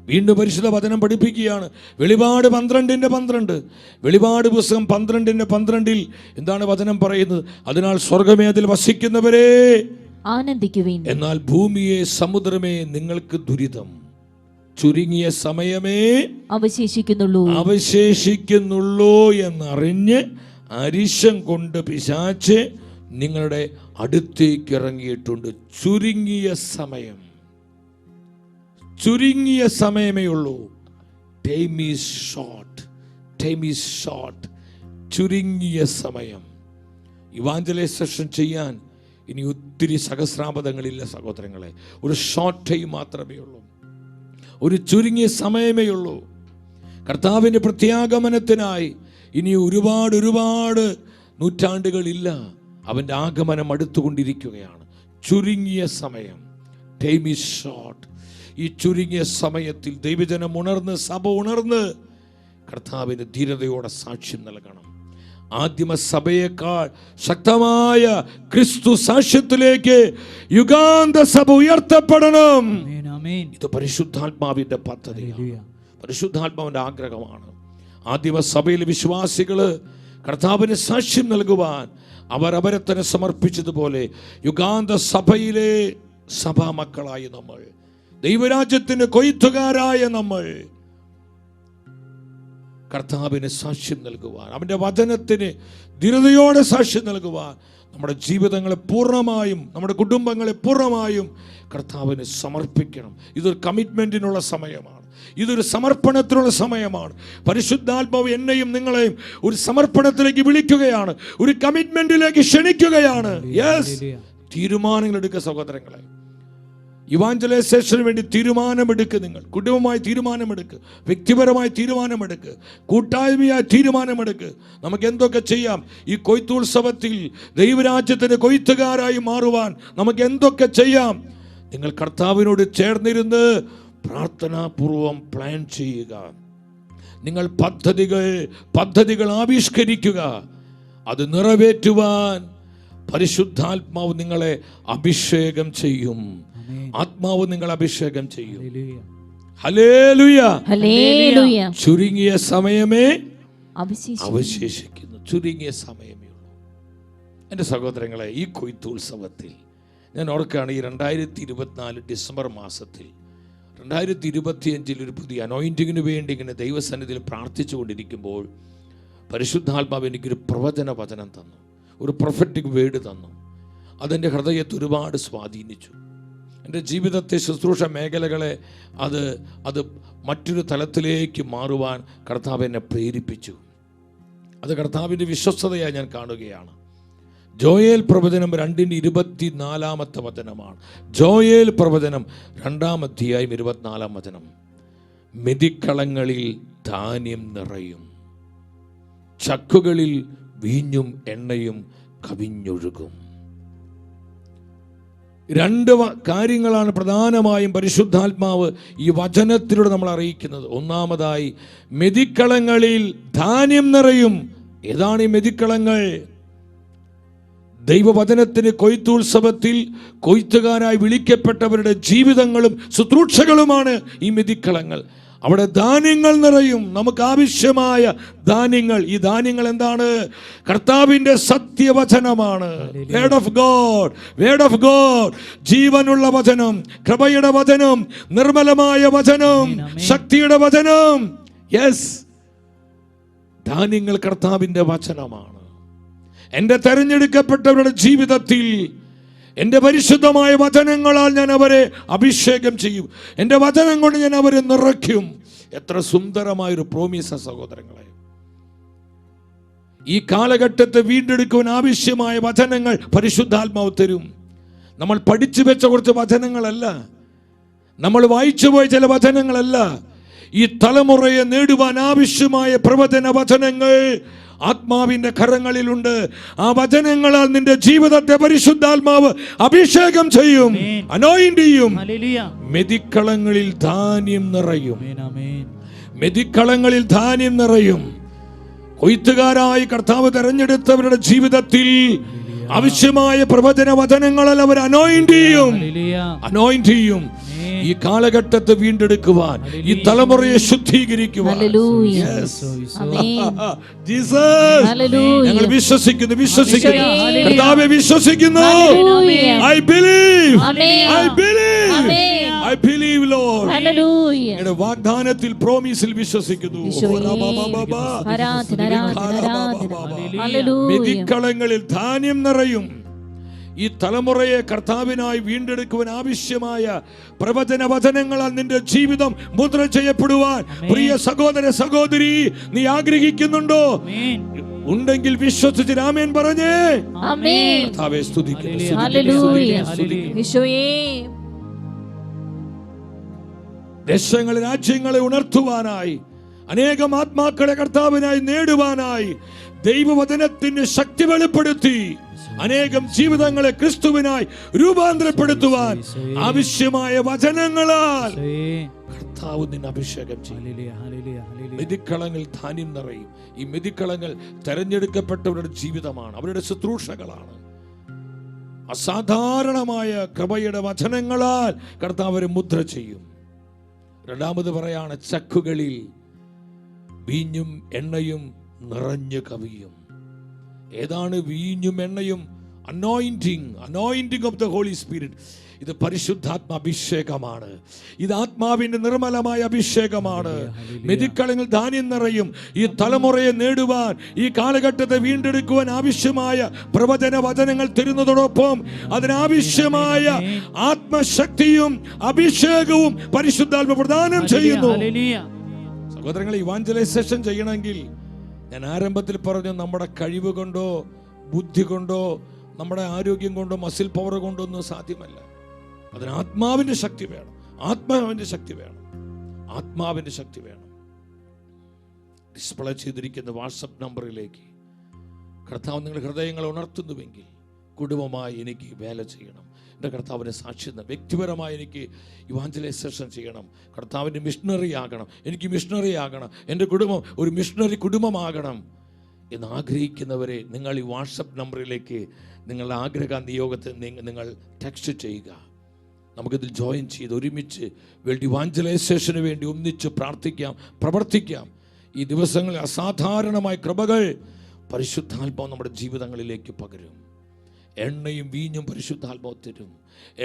വീണ്ടും പരിശുദ്ധ വചനം പഠിപ്പിക്കുകയാണ്. വെളിപാട് 12:12. വെളിപാട് പുസ്തകം 12:12 എന്താണ് വചനം പറയുന്നത്? അതിനാൽ സ്വർഗ്ഗമേ അതിൽ വസിക്കുന്നവരെ ആനന്ദിക്കുവിൻ, എന്നാൽ ഭൂമിയെ സമുദ്രമേ നിങ്ങൾക്ക് ദുരിതം. ചുരുങ്ങിയ സമയമേ അവശേഷിക്കുന്നുള്ളൂ എന്നറിഞ്ഞ് അരിശം കൊണ്ട് പിശാച് നിങ്ങളുടെ അടുത്തേക്ക് ഇറങ്ങിയിട്ടുണ്ട്. ചുരുങ്ങിയ സമയമേ ഉള്ളൂ. Time is short. ചുരുങ്ങിയ സമയം. ഇവാഞ്ചലൈസേഷൻ ചെയ്യാൻ ഇനി ഒത്തിരി സഹസ്രാബ്ദങ്ങളില്ല സഹോദരങ്ങളെ. ഒരു ഷോർട്ട് ടൈം മാത്രമേ ഉള്ളൂ. ഒരു ചുരുങ്ങിയ സമയമേ ഉള്ളൂ. കർത്താവിൻ്റെ പ്രത്യാഗമനത്തിനായി ഇനി ഒരുപാട് നൂറ്റാണ്ടുകളില്ല. അവൻ്റെ ആഗമനം അടുത്തുകൊണ്ടിരിക്കുകയാണ്. ചുരുങ്ങിയ സമയം. Time is short. ഈ ചുരുങ്ങിയ സമയത്തിൽ ദൈവജനം ഉണർന്ന്, സഭ ഉണർന്ന് കർത്താവിന് ധീരതയോടെ സാക്ഷ്യം നൽകണം. ആദിമ സഭയേക്കാൾ ശക്തമായ ക്രിസ്തു സാക്ഷ്യത്തിലേക്ക് യുഗാന്ത സഭ ഉയർത്തപ്പെടണം. ഇത് പരിശുദ്ധാത്മാവിന്റെ പദ്ധതിയാണ്, പരിശുദ്ധാത്മാവിന്റെ ആഗ്രഹമാണ്. ആദിമ സഭയിലെ വിശ്വാസികള് കർത്താവിന് സാക്ഷ്യം നൽകുവാൻ അവരെ തന്നെ സമർപ്പിച്ചതുപോലെ യുഗാന്ത സഭയിലെ സഭാ മക്കളായ നമ്മൾ, ദൈവരാജ്യത്തിന് കൊയ്ത്തുകാരായ നമ്മൾ കർത്താവിന് സാക്ഷ്യം നൽകുവാൻ, അവൻ്റെ വചനത്തിന് ധീരതയോടെ സാക്ഷ്യം നൽകുവാൻ നമ്മുടെ ജീവിതങ്ങളെ പൂർണ്ണമായും, നമ്മുടെ കുടുംബങ്ങളെ പൂർണ്ണമായും കർത്താവിന് സമർപ്പിക്കണം. ഇതൊരു കമ്മിറ്റ്മെൻറ്റിനുള്ള സമയമാണ്. ഇതൊരു സമർപ്പണത്തിനുള്ള സമയമാണ്. പരിശുദ്ധാത്മാവ് എന്നെയും നിങ്ങളെയും ഒരു സമർപ്പണത്തിലേക്ക് വിളിക്കുകയാണ്, ഒരു കമ്മിറ്റ്മെന്റിലേക്ക് ക്ഷണിക്കുകയാണ്. യെസ്, തീരുമാനങ്ങൾ എടുക്കുക സഹോദരങ്ങളെ. ഇവാഞ്ചലൈസേഷന് വേണ്ടി തീരുമാനമെടുക്കുക. നിങ്ങൾ കുടുംബമായി തീരുമാനമെടുക്കുക, വ്യക്തിപരമായി തീരുമാനമെടുക്കുക, കൂട്ടായ്മയായി തീരുമാനമെടുക്കുക. നമുക്ക് എന്തൊക്കെ ചെയ്യാം? ഈ കൊയ്ത്തുത്സവത്തിൽ ദൈവരാജ്യത്തിന് കൊയ്ത്തുകാരായി മാറുവാൻ നമുക്ക് എന്തൊക്കെ ചെയ്യാം? നിങ്ങൾ കർത്താവിനോട് ചേർന്നിരുന്ന് പ്രാർത്ഥനാപൂർവം പ്ലാൻ ചെയ്യുക. നിങ്ങൾ പദ്ധതികൾ ആവിഷ്കരിക്കുക. അത് നിറവേറ്റുവാൻ പരിശുദ്ധാത്മാവ് നിങ്ങളെ അഭിഷേകം ചെയ്യും. ആത്മാവ് നിങ്ങൾ അഭിഷേകം ചെയ്യും. Hallelujah, hallelujah. ചുരുങ്ങിയ സമയമേ അവശേഷിക്കുന്നു. ചുരുങ്ങിയ സമയമേ ഉള്ളൂ. എൻ്റെ സഹോദരങ്ങളെ, ഈ കൊയ്ത്തുത്സവത്തിൽ ഞാൻ ഓർക്കുകയാണ്, ഈ 2024 ഡിസംബർ മാസത്തിൽ 2025 ഒരു പുതിയ അനോയിൻറ്റിങ്ങിന് വേണ്ടി ഇങ്ങനെ ദൈവസന്നിധിയിൽ പ്രാർത്ഥിച്ചു കൊണ്ടിരിക്കുമ്പോൾ പരിശുദ്ധാത്മാവ് എനിക്കൊരു പ്രവചന വചനം തന്നു, ഒരു പ്രൊഫറ്റിക് വേർഡ് തന്നു. അതെൻ്റെ ഹൃദയത്തെ ഒരുപാട് സ്വാധീനിച്ചു. എൻ്റെ ജീവിതത്തെ, ശുശ്രൂഷ മേഖലകളെ അത് മറ്റൊരു തലത്തിലേക്ക് മാറുവാൻ കർത്താവ് എന്നെ പ്രേരിപ്പിച്ചു. അത് കർത്താവിൻ്റെ വിശ്വസ്തതയായി ഞാൻ കാണുകയാണ്. ജോയേൽ പ്രവചനം 2:24 വചനമാണ്. ജോയേൽ പ്രവചനം 2 അധ്യായം 24 വചനം. മെതിക്കളങ്ങളിൽ ധാന്യം നിറയും, ചക്കുകളിൽ വീഞ്ഞും എണ്ണയും കവിഞ്ഞൊഴുകും. 2 കാര്യങ്ങളാണ് പ്രധാനമായും പരിശുദ്ധാത്മാവ് ഈ വചനത്തിലൂടെ നമ്മൾ അറിയിക്കുന്നത്. ഒന്നാമതായി, മെതിക്കളങ്ങളിൽ ധാന്യം നിറയും. ഏതാണ് ഈ മെതിക്കളങ്ങൾ? ദൈവവചനത്തിന് കൊയ്ത്തുത്സവത്തിൽ കൊയ്ത്തുകാരായി വിളിക്കപ്പെട്ടവരുടെ ജീവിതങ്ങളും ശുശ്രൂഷകളുമാണ് ഈ മെതിക്കളങ്ങൾ. അവിടെ ധാന്യങ്ങൾ നിറയും, നമുക്ക് ആവശ്യമായ ധാന്യങ്ങൾ. ഈ ധാന്യങ്ങൾ എന്താണ്? കർത്താവിൻ്റെ സത്യവചനമാണ്. Word of God, word of God. ജീവനുള്ള വചനം, കൃപയുടെ വചനം, നിർമ്മലമായ വചനം, ശക്തിയുടെ വചനം. യെസ്, ധാന്യങ്ങൾ കർത്താവിൻ്റെ വചനമാണ്. എൻ്റെ തെരഞ്ഞെടുക്കപ്പെട്ടവരുടെ ജീവിതത്തിൽ എൻ്റെ പരിശുദ്ധമായ വചനങ്ങളാൽ ഞാൻ അവരെ അഭിഷേകം ചെയ്യും. എൻ്റെ വചനം കൊണ്ട് ഞാൻ അവരെ നിറയ്ക്കും. എത്ര സുന്ദരമായൊരു പ്രോമിസ സഹോദരങ്ങളെ. ഈ കാലഘട്ടത്തെ വീണ്ടെടുക്കുവാൻ ആവശ്യമായ വചനങ്ങൾ പരിശുദ്ധാത്മാവ് തരും. നമ്മൾ പഠിച്ചു വെച്ച കുറച്ച് വചനങ്ങളല്ല, നമ്മൾ വായിച്ചു പോയ ചില വചനങ്ങളല്ല. ഈ തലമുറയെ നേടുവാൻ ആവശ്യമായ പ്രവചന വചനങ്ങൾ ആത്മാവിന്റെ കരങ്ങളിലുണ്ട്. ആ വചനങ്ങളാൽ നിന്റെ ജീവിതത്തെ പരിശുദ്ധാത്മാവ് അഭിഷേകം ചെയ്യും, അനോയിന്റ് ചെയ്യും. മെതിക്കളങ്ങളിൽ ധാന്യം നിറയും, മെതിക്കളങ്ങളിൽ ധാന്യം നിറയും. കൊയ്ത്തുകാരായി കർത്താവ് തെരഞ്ഞെടുത്തവരുടെ ജീവിതത്തിൽ ആവശ്യമായ പ്രവചന വചനങ്ങളാൽ അവർ അനോയിന്റ് ചെയ്യും, അനോയിന്റ് ചെയ്യും. ഈ കാലഘട്ടത്തെ വീണ്ടെടുക്കുവാൻ, ഈ തലമുറയെ ശുദ്ധീകരിക്കുവാൻ. ഞങ്ങൾ വിശ്വസിക്കുന്നു, വിശ്വസിക്കുന്നു, കർത്താവെ വിശ്വസിക്കുന്നു. I believe, I believe, I believe Lord. ഞങ്ങളുടെ വാഗ്ദാനത്തിൽ, പ്രോമിസിൽ വിശ്വസിക്കുന്നു. മെതിക്കളങ്ങളിൽ ധാന്യം നിറയും. ഈ തലമുറയെ കർത്താവിനായി വീണ്ടെടുക്കുവാൻ ആവശ്യമായ പ്രവചന വചനങ്ങളാൽ നിന്റെ ജീവിതം മുദ്ര ചെയ്യപ്പെടുവാൻ പ്രിയ സഹോദര സഹോദരി നീ ആഗ്രഹിക്കുന്നുണ്ടോ? ഉണ്ടെങ്കിൽ വിശ്വസിച്ച് ആമേൻ പറഞ്ഞേ. കർത്താവേ സ്തുതിക്കുന്നു. ദേശങ്ങളെ, രാജ്യങ്ങളെ ഉണർത്തുവാനായി, അനേകം ആത്മാക്കളെ കർത്താവിനായി നേടുവാനായി ദൈവവചനത്തിന്റെ ശക്തി വെളിപ്പെടുത്തി അനേകം ജീവിതങ്ങളെ ക്രിസ്തുവിനായി രൂപാന്തരപ്പെടുത്തുവാൻ ആവശ്യമായ വചനങ്ങളാൽ കർത്താവ് നിന്നെ അഭിഷേകം ചെയ്യും. മെതിക്കളങ്ങൾ ധാന്യം നിറയും. ഈ മെതിക്കളങ്ങൾ തെരഞ്ഞെടുക്കപ്പെട്ടവരുടെ ജീവിതമാണ്, അവരുടെ ശുശ്രൂഷകളാണ്. അസാധാരണമായ കൃപയുടെ വചനങ്ങളാൽ കർത്താവ് അവരെ മുദ്ര ചെയ്യും. രണ്ടാമത് പറയാണ്, ചക്കുകളിൽ വീഞ്ഞും എണ്ണയും നിറഞ്ഞു കവിയും. ഏതാണ് വീഞ്ഞും എണ്ണയും? Anointing of the holy spirit. ഇത് പരിശുദ്ധാത്മ അഭിഷേകമാണ്. ഇത് ആത്മാവിന്റെ നിർമ്മലമായ അഭിഷേകമാണ്. മെതിക്കളങ്ങളിൽ ധാന്യം നിറയും. ഈ തലമുറയെ നേടുവാൻ, ഈ കാലഘട്ടത്തെ വീണ്ടെടുക്കുവാൻ ആവശ്യമായ പ്രവചന വചനങ്ങൾ തരുന്നതോടൊപ്പം അതിനാവശ്യമായ ആത്മശക്തിയും അഭിഷേകവും പരിശുദ്ധാത്മ പ്രദാനം ചെയ്യുന്നു. സഹോദരങ്ങളെ, ഇവാഞ്ചലൈസേഷൻ ചെയ്യണമെങ്കിൽ ഞാൻ ആരംഭത്തിൽ പറഞ്ഞു, നമ്മുടെ കഴിവ് കൊണ്ടോ ബുദ്ധി കൊണ്ടോ നമ്മുടെ ആരോഗ്യം കൊണ്ടോ മസിൽ പവർ കൊണ്ടോ ഒന്നും സാധ്യമല്ല. അതിന് ആത്മാവിന്റെ ശക്തി വേണം. ആത്മാവിന്റെ ശക്തി വേണം. ആത്മാവിന്റെ ശക്തി വേണം. ഡിസ്പ്ലേ ചെയ്തിരിക്കുന്ന വാട്സപ്പ് നമ്പറിലേക്ക് കർത്താവ് നിങ്ങളുടെ ഹൃദയങ്ങളെ ഉണർത്തുന്നുവെങ്കിൽ കുടുംബമായി എനിക്ക് വേല ചെയ്യണം, എൻ്റെ കർത്താവിനെ സാക്ഷി വ്യക്തിപരമായി എനിക്ക് ഇവാഞ്ചലൈസേഷൻ ചെയ്യണം, കർത്താവിൻ്റെ മിഷണറി ആകണം, എനിക്ക് മിഷണറി ആകണം, എൻ്റെ കുടുംബം ഒരു മിഷണറി കുടുംബമാകണം എന്ന് ആഗ്രഹിക്കുന്നവരെ നിങ്ങൾ ഈ വാട്സപ്പ് നമ്പറിലേക്ക് നിങ്ങളുടെ ആഗ്രഹ നിയോഗത്തിൽ നിങ്ങൾ ടെക്സ്റ്റ് ചെയ്യുക. നമുക്കിതിൽ ജോയിൻ ചെയ്ത് ഒരുമിച്ച് ഇവാഞ്ചലൈസേഷന് വേണ്ടി ഒന്നിച്ച് പ്രാർത്ഥിക്കാം, പ്രവർത്തിക്കാം. ഈ ദിവസങ്ങളിൽ അസാധാരണമായ കൃപകൾ പരിശുദ്ധാത്മാവ് നമ്മുടെ ജീവിതങ്ങളിലേക്ക് പകരും. എണ്ണയും വീഞ്ഞും പരിശുദ്ധാത്മാവ് തരും.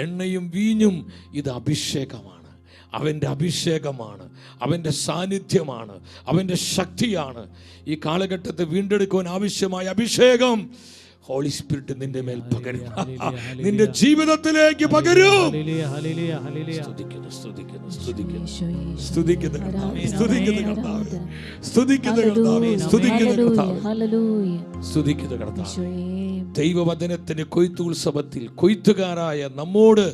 എണ്ണയും വീഞ്ഞും ഇത് അഭിഷേകമാണ്. അവൻ്റെ അഭിഷേകമാണ്, അവൻ്റെ സാന്നിധ്യമാണ്, അവൻ്റെ ശക്തിയാണ്. ഈ കാലഘട്ടത്തെ വീണ്ടെടുക്കുവാൻ ആവശ്യമായ അഭിഷേകം ഹോളി സ്പിരിറ്റ് നിന്റെ മേൽ പകരും, നിന്റെ ജീവിതത്തിലേക്ക് പകരും. സ്തുതിക്കുന്നു, സ്തുതിക്കുന്നു, സ്തുതിക്കുന്നു, സ്തുതിക്കുന്നു കർത്താവേ, സ്തുതിക്കുന്നു കർത്താവേ, സ്തുതിക്കുന്നു കർത്താവേ, സ്തുതിക്കുന്നു കർത്താവേ, സ്തുതിക്കുന്നു കർത്താവേ. ദൈവവചനത്തിന്റെ കൊയ്ത്ത് ഉത്സവത്തിൽ കൊയ്ത്തുകാരായ നമ്മോട്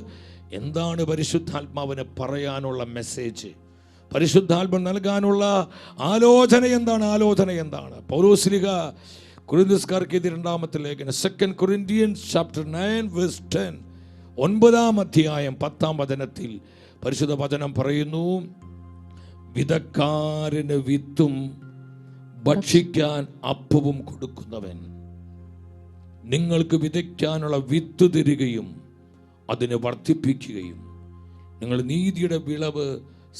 എന്താണ് പരിശുദ്ധാത്മാവിന് പറയാനുള്ള മെസ്സേജ്? പരിശുദ്ധാത്മ നൽകാനുള്ള ആലോചന എന്താണ്? ആലോചന എന്താണ്? പൗലോസ്ലീഹ കൊരിന്ത്യസ്കാർക്ക് എഴുതിയ 2-ാമത്തെ ലേഖനം 2 Corinthians chapter 9 verse 10, 9-ാം അധ്യായം 10-ാം വചനത്തിൽ പരിശുദ്ധ വചനം പറയുന്നു, വിതക്കാരന് വിത്തും ഭക്ഷിക്കാൻ അപ്പവും കൊടുക്കുന്നവൻ നിങ്ങൾക്ക് വിതയ്ക്കാനുള്ള വിത്ത് തരികയും അതിനെ വർദ്ധിപ്പിക്കുകയും നിങ്ങൾ നീതിയുടെ വിളവ്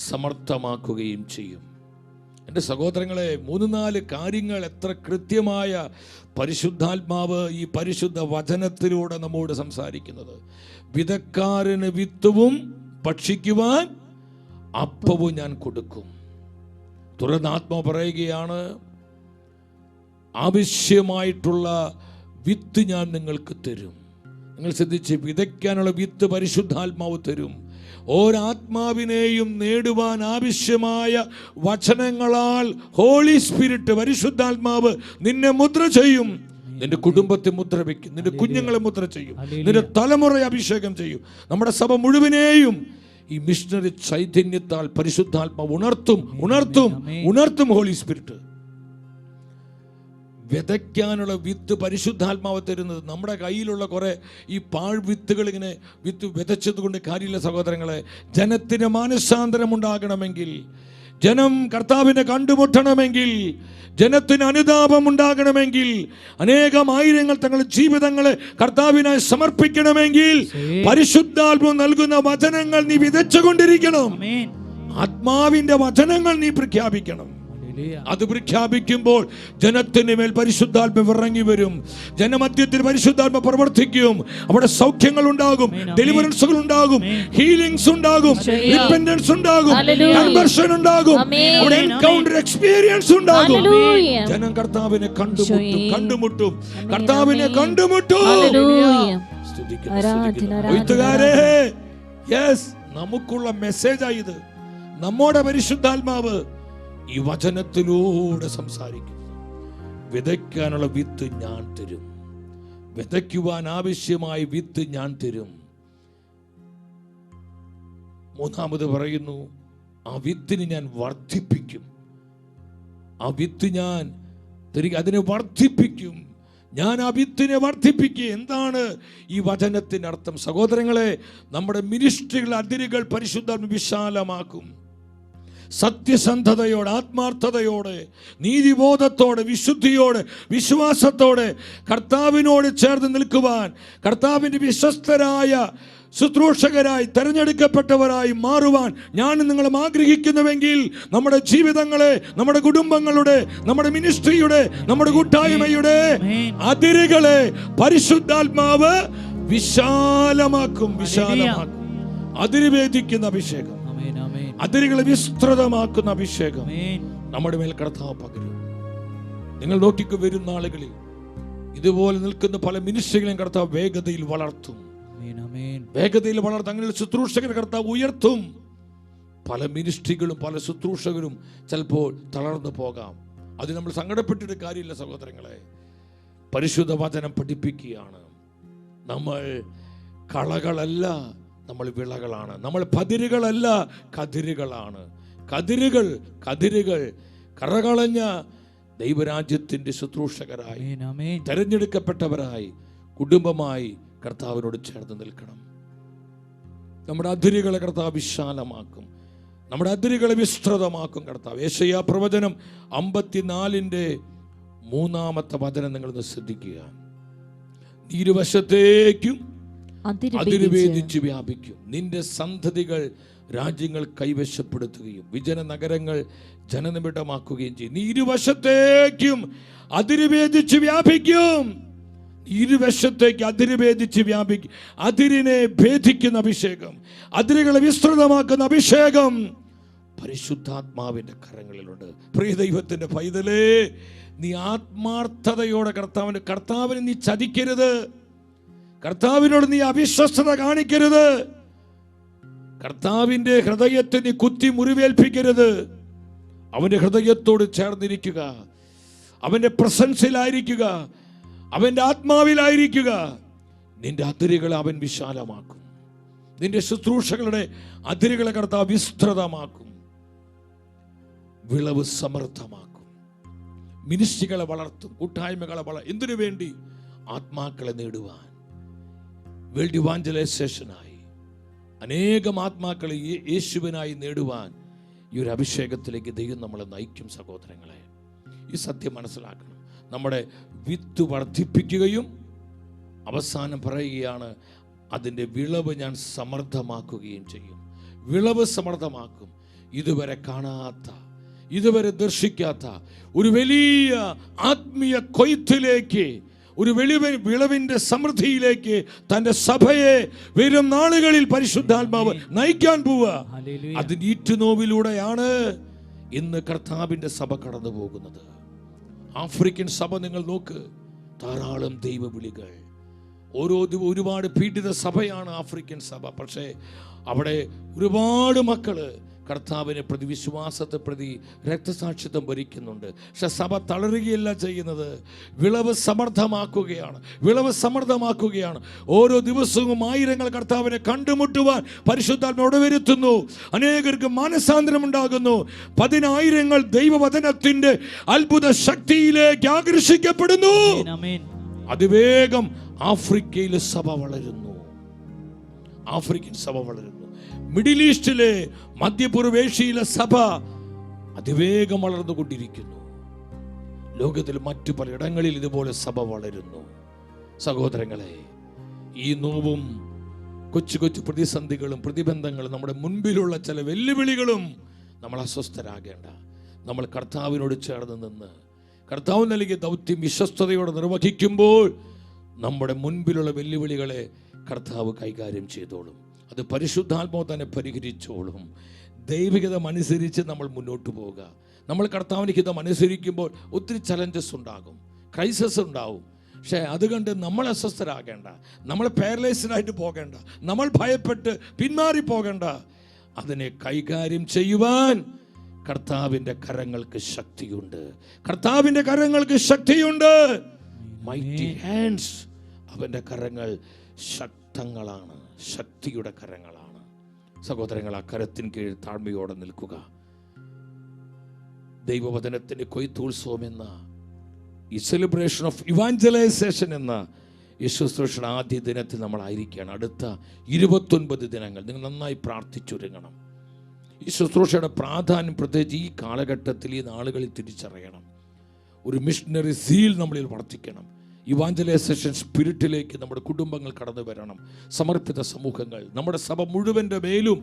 സമർത്ഥമാക്കുകയും ചെയ്യും. എൻ്റെ സഹോദരങ്ങളെ, 3-4 കാര്യങ്ങൾ എത്ര കൃത്യമായ പരിശുദ്ധാത്മാവ് ഈ പരിശുദ്ധ വചനത്തിലൂടെ നമ്മോട് സംസാരിക്കുന്നത്. വിതക്കാരന് വിത്തും ഭക്ഷിക്കുവാൻ അപ്പവും ഞാൻ കൊടുക്കും. തുടർന്ന് ആത്മാവ് പറയുകയാണ്, ആവശ്യമായിട്ടുള്ള വിത്ത് ഞാൻ നിങ്ങൾക്ക് തരും. നിങ്ങൾ ശ്രദ്ധിച്ച്, വിതയ്ക്കാനുള്ള വിത്ത് പരിശുദ്ധാത്മാവ് തരും. ഓരാത്മാവിനെയും നേടുവാൻ ആവശ്യമായ വചനങ്ങളാൽ ഹോളി സ്പിരിറ്റ് പരിശുദ്ധാത്മാവ് നിന്നെ മുദ്ര ചെയ്യും. നിന്റെ കുടുംബത്തെ മുദ്ര വയ്ക്കും, നിന്റെ കുഞ്ഞുങ്ങളെ മുദ്ര ചെയ്യും, നിന്റെ തലമുറയെ അഭിഷേകം ചെയ്യും. നമ്മുടെ സഭ മുഴുവനെയും ഈ മിഷണറി ചൈതന്യത്താൽ പരിശുദ്ധാത്മാവ് ഉണർത്തും ഹോളി സ്പിരിറ്റ്. വിതയ്ക്കാനുള്ള വിത്ത് പരിശുദ്ധാത്മാവ് തരുന്നത്. നമ്മുടെ കയ്യിലുള്ള കുറെ ഈ പാഴ്വിത്തുകൾ ഇങ്ങനെ വിത്ത് വിതച്ചത് കൊണ്ട് കാര്യമില്ല സഹോദരങ്ങളെ. ജനത്തിന് മാനസാന്തരം ഉണ്ടാകണമെങ്കിൽ, ജനം കർത്താവിനെ കണ്ടുമുട്ടണമെങ്കിൽ, ജനത്തിന് അനുതാപം ഉണ്ടാകണമെങ്കിൽ, അനേകം ആയിരങ്ങൾ തങ്ങളുടെ ജീവിതങ്ങളെ കർത്താവിനായി സമർപ്പിക്കണമെങ്കിൽ പരിശുദ്ധാത്മാവ് നൽകുന്ന വചനങ്ങൾ നീ വിതച്ചുകൊണ്ടിരിക്കണം. ആത്മാവിന്റെ വചനങ്ങൾ നീ പ്രഖ്യാപിക്കണം. അത് പ്രഖ്യാപിക്കുമ്പോൾ ജനത്തിന് മേൽ പരിശുദ്ധാത്മ ഇറങ്ങി വരും. ജനമധ്യത്തിൽ പരിശുദ്ധാത്മ പ്രവർത്തിക്കും. അവിടെ സൗഖ്യങ്ങൾ ഉണ്ടാകും, ഡെലിവറൻസുകൾ ഉണ്ടാകും, ഹീലിംഗ്സ് ഉണ്ടാകും, റിപ്പന്റൻസ് ഉണ്ടാകും, കൺവേർഷൻ ഉണ്ടാകും, അവിടെ എൻകൗണ്ടർ എക്സ്പീരിയൻസ് ഉണ്ടാകും. ജനം കർത്താവിനെ കണ്ടുമുട്ടും. കർത്താവിനെ കണ്ടുമുട്ടും. യെസ്, നമുക്കുള്ള മെസ്സേജായി ഇത്. നമ്മുടെ പരിശുദ്ധാത്മാവ് ഈ വചനത്തിലൂടെ സംസാരിക്കും. വിതയ്ക്കാനുള്ള വിത്ത് ഞാൻ തരും. വിതയ്ക്കുവാൻ ആവശ്യമായ വിത്ത് ഞാൻ തരും. 3-ാമത് പറയുന്നു, ആ വിത്തിന് ഞാൻ വർദ്ധിപ്പിക്കും. ആ വിത്ത് ഞാൻ അതിനെ വർദ്ധിപ്പിക്കും. ഞാൻ ആ വിത്തിനെ വർദ്ധിപ്പിക്കുക. എന്താണ് ഈ വചനത്തിൻ്റെ അർത്ഥം? സഹോദരങ്ങളെ, നമ്മുടെ മിനിസ്ട്രികൾ അതിരുകൾ പരിശുദ്ധാത്മ വിശാലമാക്കും. സത്യസന്ധതയോടെ, ആത്മാർത്ഥതയോടെ, നീതിബോധത്തോടെ, വിശുദ്ധിയോടെ, വിശ്വാസത്തോടെ കർത്താവിനോട് ചേർന്ന് നിൽക്കുവാൻ, കർത്താവിൻ്റെ വിശ്വസ്തരായ ശുശ്രൂഷകരായി തെരഞ്ഞെടുക്കപ്പെട്ടവരായി മാറുവാൻ ഞാൻ നിങ്ങളും ആഗ്രഹിക്കുന്നുവെങ്കിൽ നമ്മുടെ ജീവിതങ്ങളെ, നമ്മുടെ കുടുംബങ്ങളുടെ, നമ്മുടെ മിനിസ്ട്രിയുടെ, നമ്മുടെ കൂട്ടായ്മയുടെ അതിരുകളെ പരിശുദ്ധാത്മാവ് വിശാലമാക്കും. അതിരുവേദിക്കുന്ന അഭിഷേകം, അതിരുകളെ വിസ്തൃതമാക്കുന്ന അഭിഷേകം നമ്മുടെ മേൽ കർത്താവ് പകരും. നിങ്ങൾ നോക്കിക്കു, വരുന്ന ആളുകളിൽ ഇതുപോലെ നിൽക്കുന്ന പല മിനിസ്ട്രികളെയും കർത്താവ് വേഗതയിൽ വളർത്തും. വേഗതയിൽ വളർത്തും. അങ്ങനെ ശുശ്രൂഷകരെ കർത്താവ് ഉയർത്തും. പല മിനിസ്ട്രികളും പല ശുശ്രൂഷകരും ചിലപ്പോൾ തളർന്നു പോകാം. അത് നമ്മൾ സങ്കടപ്പെട്ടിട്ട് കാര്യമില്ല സഹോദരങ്ങളെ. പരിശുദ്ധ വചനം പഠിപ്പിക്കുകയാണ്, നമ്മൾ കളകളല്ല, നമ്മൾ വിളകളാണ്. നമ്മൾ പതിരുകളല്ല, കതിരുകളാണ്. കതിരുകൾ കറകളഞ്ഞ ദൈവരാജ്യത്തിന്റെ ശുശ്രൂഷകരായി, തെരഞ്ഞെടുക്കപ്പെട്ടവരായി, കുടുംബമായി കർത്താവിനോട് ചേർന്ന് നിൽക്കണം. നമ്മുടെ അതിരുകളെ കർത്താവ് വിശാലമാക്കും, നമ്മുടെ അതിരുകളെ വിസ്തൃതമാക്കും കർത്താവ്. യെശയ്യാ പ്രവചനം 54:3 വചനം നിങ്ങളൊന്ന് ശ്രദ്ധിക്കുക. ഇരുവശത്തേക്കും അതിരുവേദിച്ച് വ്യാപിക്കും. നിന്റെ സന്തതികൾ രാജ്യങ്ങൾ കൈവശപ്പെടുത്തുകയും വിജന നഗരങ്ങൾ ജനനിബിഡമാക്കുകയും ചെയ്യും. നീ ഇരുവശത്തേക്കും അതിരുവേദിച്ച് വ്യാപിക്കും. ഇരുവശത്തേക്ക് അതിരുവേദിച്ച് വ്യാപിക്കും. അതിരിനെ ഭേദിക്കുന്ന അഭിഷേകം, അതിരുകളെ വിസ്തൃതമാക്കുന്ന അഭിഷേകം പരിശുദ്ധാത്മാവിന്റെ കരങ്ങളിലുണ്ട്. പ്രിയ ദൈവത്തിന്റെ പൈതലേ, നീ ആത്മാർത്ഥതയോടെ കർത്താവിനെ നീ ചതിക്കരുത്. കർത്താവിനോട് നീ അവിശ്വസ്തത കാണിക്കരുത്. കർത്താവിന്റെ ഹൃദയത്തെ നീ കുത്തി മുറിവേൽപ്പിക്കരുത്. അവന്റെ ഹൃദയത്തോട് ചേർന്നിരിക്കുക, അവന്റെ പ്രസൻസിലായിരിക്കുക, അവന്റെ ആത്മാവിലായിരിക്കുക. നിന്റെ അതിരുകളെ അവൻ വിശാലമാക്കും. നിന്റെ ശുശ്രൂഷകളുടെ അതിരുകളെ കർത്താവ് വിസ്തൃതമാക്കും. വിളവ് സമൃദ്ധമാക്കും. മിനിസ്ട്രികളെ വളർത്തും, കൂട്ടായ്മകളെ എന്തിനു വേണ്ടി? ആത്മാക്കളെ നേടുവാൻ, വേൾഡ് ഇവാഞ്ചലൈസേഷനായി, അനേകം ആത്മാക്കളെ യേശുവിനായി നേടുവാൻ ഈ ഒരു അഭിഷേകത്തിലേക്ക് ദൈവം നമ്മളെ നയിക്കും. സഹോദരങ്ങളെ, ഈ സത്യം മനസ്സിലാക്കണം. നമ്മുടെ വിത്ത് വർദ്ധിപ്പിക്കുകയും അവസാനം പറയുകയാണ്, അതിൻ്റെ വിളവ് ഞാൻ സമൃദ്ധമാക്കുകയും ചെയ്യും. വിളവ് സമൃദ്ധമാക്കും. ഇതുവരെ കാണാത്ത, ഇതുവരെ ദർശിക്കാത്ത ഒരു വലിയ ആത്മീയ കൊയ്ത്തിലേക്ക്, ഒരു വിളവിന്റെ സമൃദ്ധിയിലേക്ക് തന്റെ സഭയെ വരും നാളുകളിൽ പരിശുദ്ധാത്മാവ് നയിക്കാൻ പോവുക. അതിന്റെ ഈറ്റുനോവിലൂടെയാണ് ഇന്ന് കർത്താവിന്റെ സഭ കടന്നു പോകുന്നത്. ആഫ്രിക്കൻ സഭ നിങ്ങൾ നോക്ക്, ധാരാളം ദൈവവിളികൾ. ഒരുപാട് പീഡിത സഭയാണ് ആഫ്രിക്കൻ സഭ. പക്ഷേ അവിടെ ഒരുപാട് മക്കള് കർത്താവിനെ പ്രതി, വിശ്വാസത്തെ പ്രതി രക്തസാക്ഷിത്വം വരിക്കുന്നുണ്ട്. പക്ഷെ സഭ തളരുകയല്ല ചെയ്യുന്നത്, വിളവ് സമൃദ്ധമാക്കുകയാണ്. ഓരോ ദിവസവും ആയിരങ്ങൾ കർത്താവിനെ കണ്ടുമുട്ടുവാൻ പരിശുദ്ധാത്മാവ് വരുത്തുന്നു. അനേകർക്ക് മാനസാന്തരം ഉണ്ടാകുന്നു. 10,000 ദൈവവചനത്തിന്റെ അത്ഭുത ശക്തിയിലേക്ക് ആകർഷിക്കപ്പെടുന്നു. അതിവേഗം ആഫ്രിക്കയിലെ സഭ വളരുന്നു. ആഫ്രിക്കൻ സഭ വളരുന്നു. മിഡിൽ ഈസ്റ്റിലെ, മധ്യപൂർവേഷ്യയിലെ സഭ അതിവേഗം വളർന്നുകൊണ്ടിരിക്കുന്നു. ലോകത്തിൽ മറ്റു പലയിടങ്ങളിൽ ഇതുപോലെ സഭ വളരുന്നു. സഹോദരങ്ങളെ, ഈ നോവും കൊച്ചു കൊച്ചു പ്രതിസന്ധികളും പ്രതിബന്ധങ്ങളും, നമ്മുടെ മുൻപിലുള്ള ചില വെല്ലുവിളികളും നമ്മൾ അസ്വസ്ഥരാകേണ്ട. നമ്മൾ കർത്താവിനോട് ചേർന്ന് നിന്ന് കർത്താവ് നൽകിയ ദൗത്യം വിശ്വസ്തയോടെ നിർവഹിക്കുമ്പോൾ നമ്മുടെ മുൻപിലുള്ള വെല്ലുവിളികളെ കർത്താവ് കൈകാര്യം ചെയ്തോളും. അത് പരിശുദ്ധാത്മാവ് തന്നെ പരിഹരിച്ചോളും. ദൈവികതം അനുസരിച്ച് നമ്മൾ മുന്നോട്ട് പോവുക. നമ്മൾ കർത്താവിന് ഹിതം അനുസരിക്കുമ്പോൾ ഒത്തിരി ചലഞ്ചസ് ഉണ്ടാകും, ക്രൈസിസ് ഉണ്ടാവും. പക്ഷേ അതുകൊണ്ട് നമ്മൾ അസ്വസ്ഥരാകേണ്ട, നമ്മൾ പാരലൈസ്ഡായിട്ട് പോകേണ്ട, നമ്മൾ ഭയപ്പെട്ട് പിന്മാറി പോകേണ്ട. അതിനെ കൈകാര്യം ചെയ്യുവാൻ കർത്താവിൻ്റെ കരങ്ങൾക്ക് ശക്തിയുണ്ട്. കർത്താവിൻ്റെ കരങ്ങൾക്ക് ശക്തിയുണ്ട്. മൈറ്റി ഹാൻഡ്സ്, അവൻ്റെ കരങ്ങൾ ശക്തങ്ങളാണ്, ശക്തിയുടെ കരങ്ങളാണ്. സഹോദരങ്ങൾ, ആ കരത്തിൻ കീഴിൽ താഴ്മയോടെ നിൽക്കുക. ദൈവവചനത്തിൻ്റെ കൊയ്ത്തുത്സവം എന്ന ഈ സെലിബ്രേഷൻ ഓഫ് ഇവാഞ്ചലൈസേഷൻ എന്ന ഈ ശുശ്രൂഷയുടെ ആദ്യ ദിനത്തിൽ നമ്മളായിരിക്കുകയാണ്. അടുത്ത 29 ദിനങ്ങൾ നിങ്ങൾ നന്നായി പ്രാർത്ഥിച്ചൊരുങ്ങണം. ഈ ശുശ്രൂഷയുടെ പ്രാധാന്യം പ്രത്യേകിച്ച് ഈ കാലഘട്ടത്തിൽ, ഈ നാളുകളിൽ തിരിച്ചറിയണം. ഒരു മിഷണറി സീൽ നമ്മളിൽ വർദ്ധിക്കണം. ഇവാഞ്ചലൈസേഷൻ സ്പിരിറ്റിലേക്ക് നമ്മുടെ കുടുംബങ്ങൾ കടന്നു വരണം. സമർപ്പിത സമൂഹങ്ങൾ, നമ്മുടെ സഭ മുഴുവൻ്റെ മേലും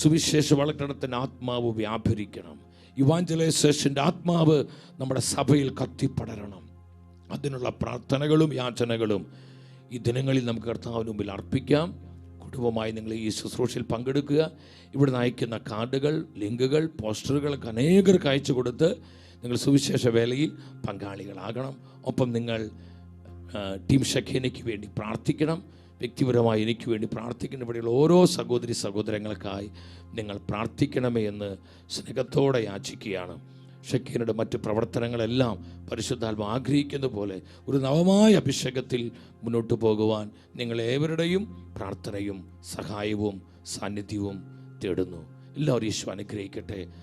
സുവിശേഷവൽക്കരണത്തിൻ്റെ ആത്മാവ് വ്യാപരിക്കണം. ഇവാഞ്ചലൈസേഷൻ്റെ ആത്മാവ് നമ്മുടെ സഭയിൽ കത്തിപ്പടരണം. അതിനുള്ള പ്രാർത്ഥനകളും യാചനകളും ഈ ദിനങ്ങളിൽ നമുക്ക് കർത്താവിന് മുമ്പിൽ അർപ്പിക്കാം. കുടുംബമായി നിങ്ങൾ ഈ ശുശ്രൂഷയിൽ പങ്കെടുക്കുക. ഇവിടെ അയക്കുന്ന കാർഡുകൾ, ലിങ്കുകൾ, പോസ്റ്ററുകളൊക്കെ അനേകർക്ക് അയച്ചു കൊടുത്ത് നിങ്ങൾ സുവിശേഷ വേലയിൽ പങ്കാളികളാകണം. ഒപ്പം നിങ്ങൾ ടീം ഷഖേനയ്ക്ക് വേണ്ടി പ്രാർത്ഥിക്കണം. വ്യക്തിപരമായി എനിക്ക് വേണ്ടി പ്രാർത്ഥിക്കണം. ഇവിടെയുള്ള ഓരോ സഹോദരി സഹോദരങ്ങൾക്കായി നിങ്ങൾ പ്രാർത്ഥിക്കണമേ എന്ന് സ്നേഹത്തോടെ യാചിക്കുകയാണ്. ഷഖേനയുടെ മറ്റ് പ്രവർത്തനങ്ങളെല്ലാം പരിശുദ്ധാത്മ ആഗ്രഹിക്കുന്ന പോലെ ഒരു നവമായ അഭിഷേകത്തിൽ മുന്നോട്ട് പോകുവാൻ നിങ്ങളേവരുടെയും പ്രാർത്ഥനയും സഹായവും സാന്നിധ്യവും തേടുന്നു. എല്ലാവരും യേശു അനുഗ്രഹിക്കട്ടെ.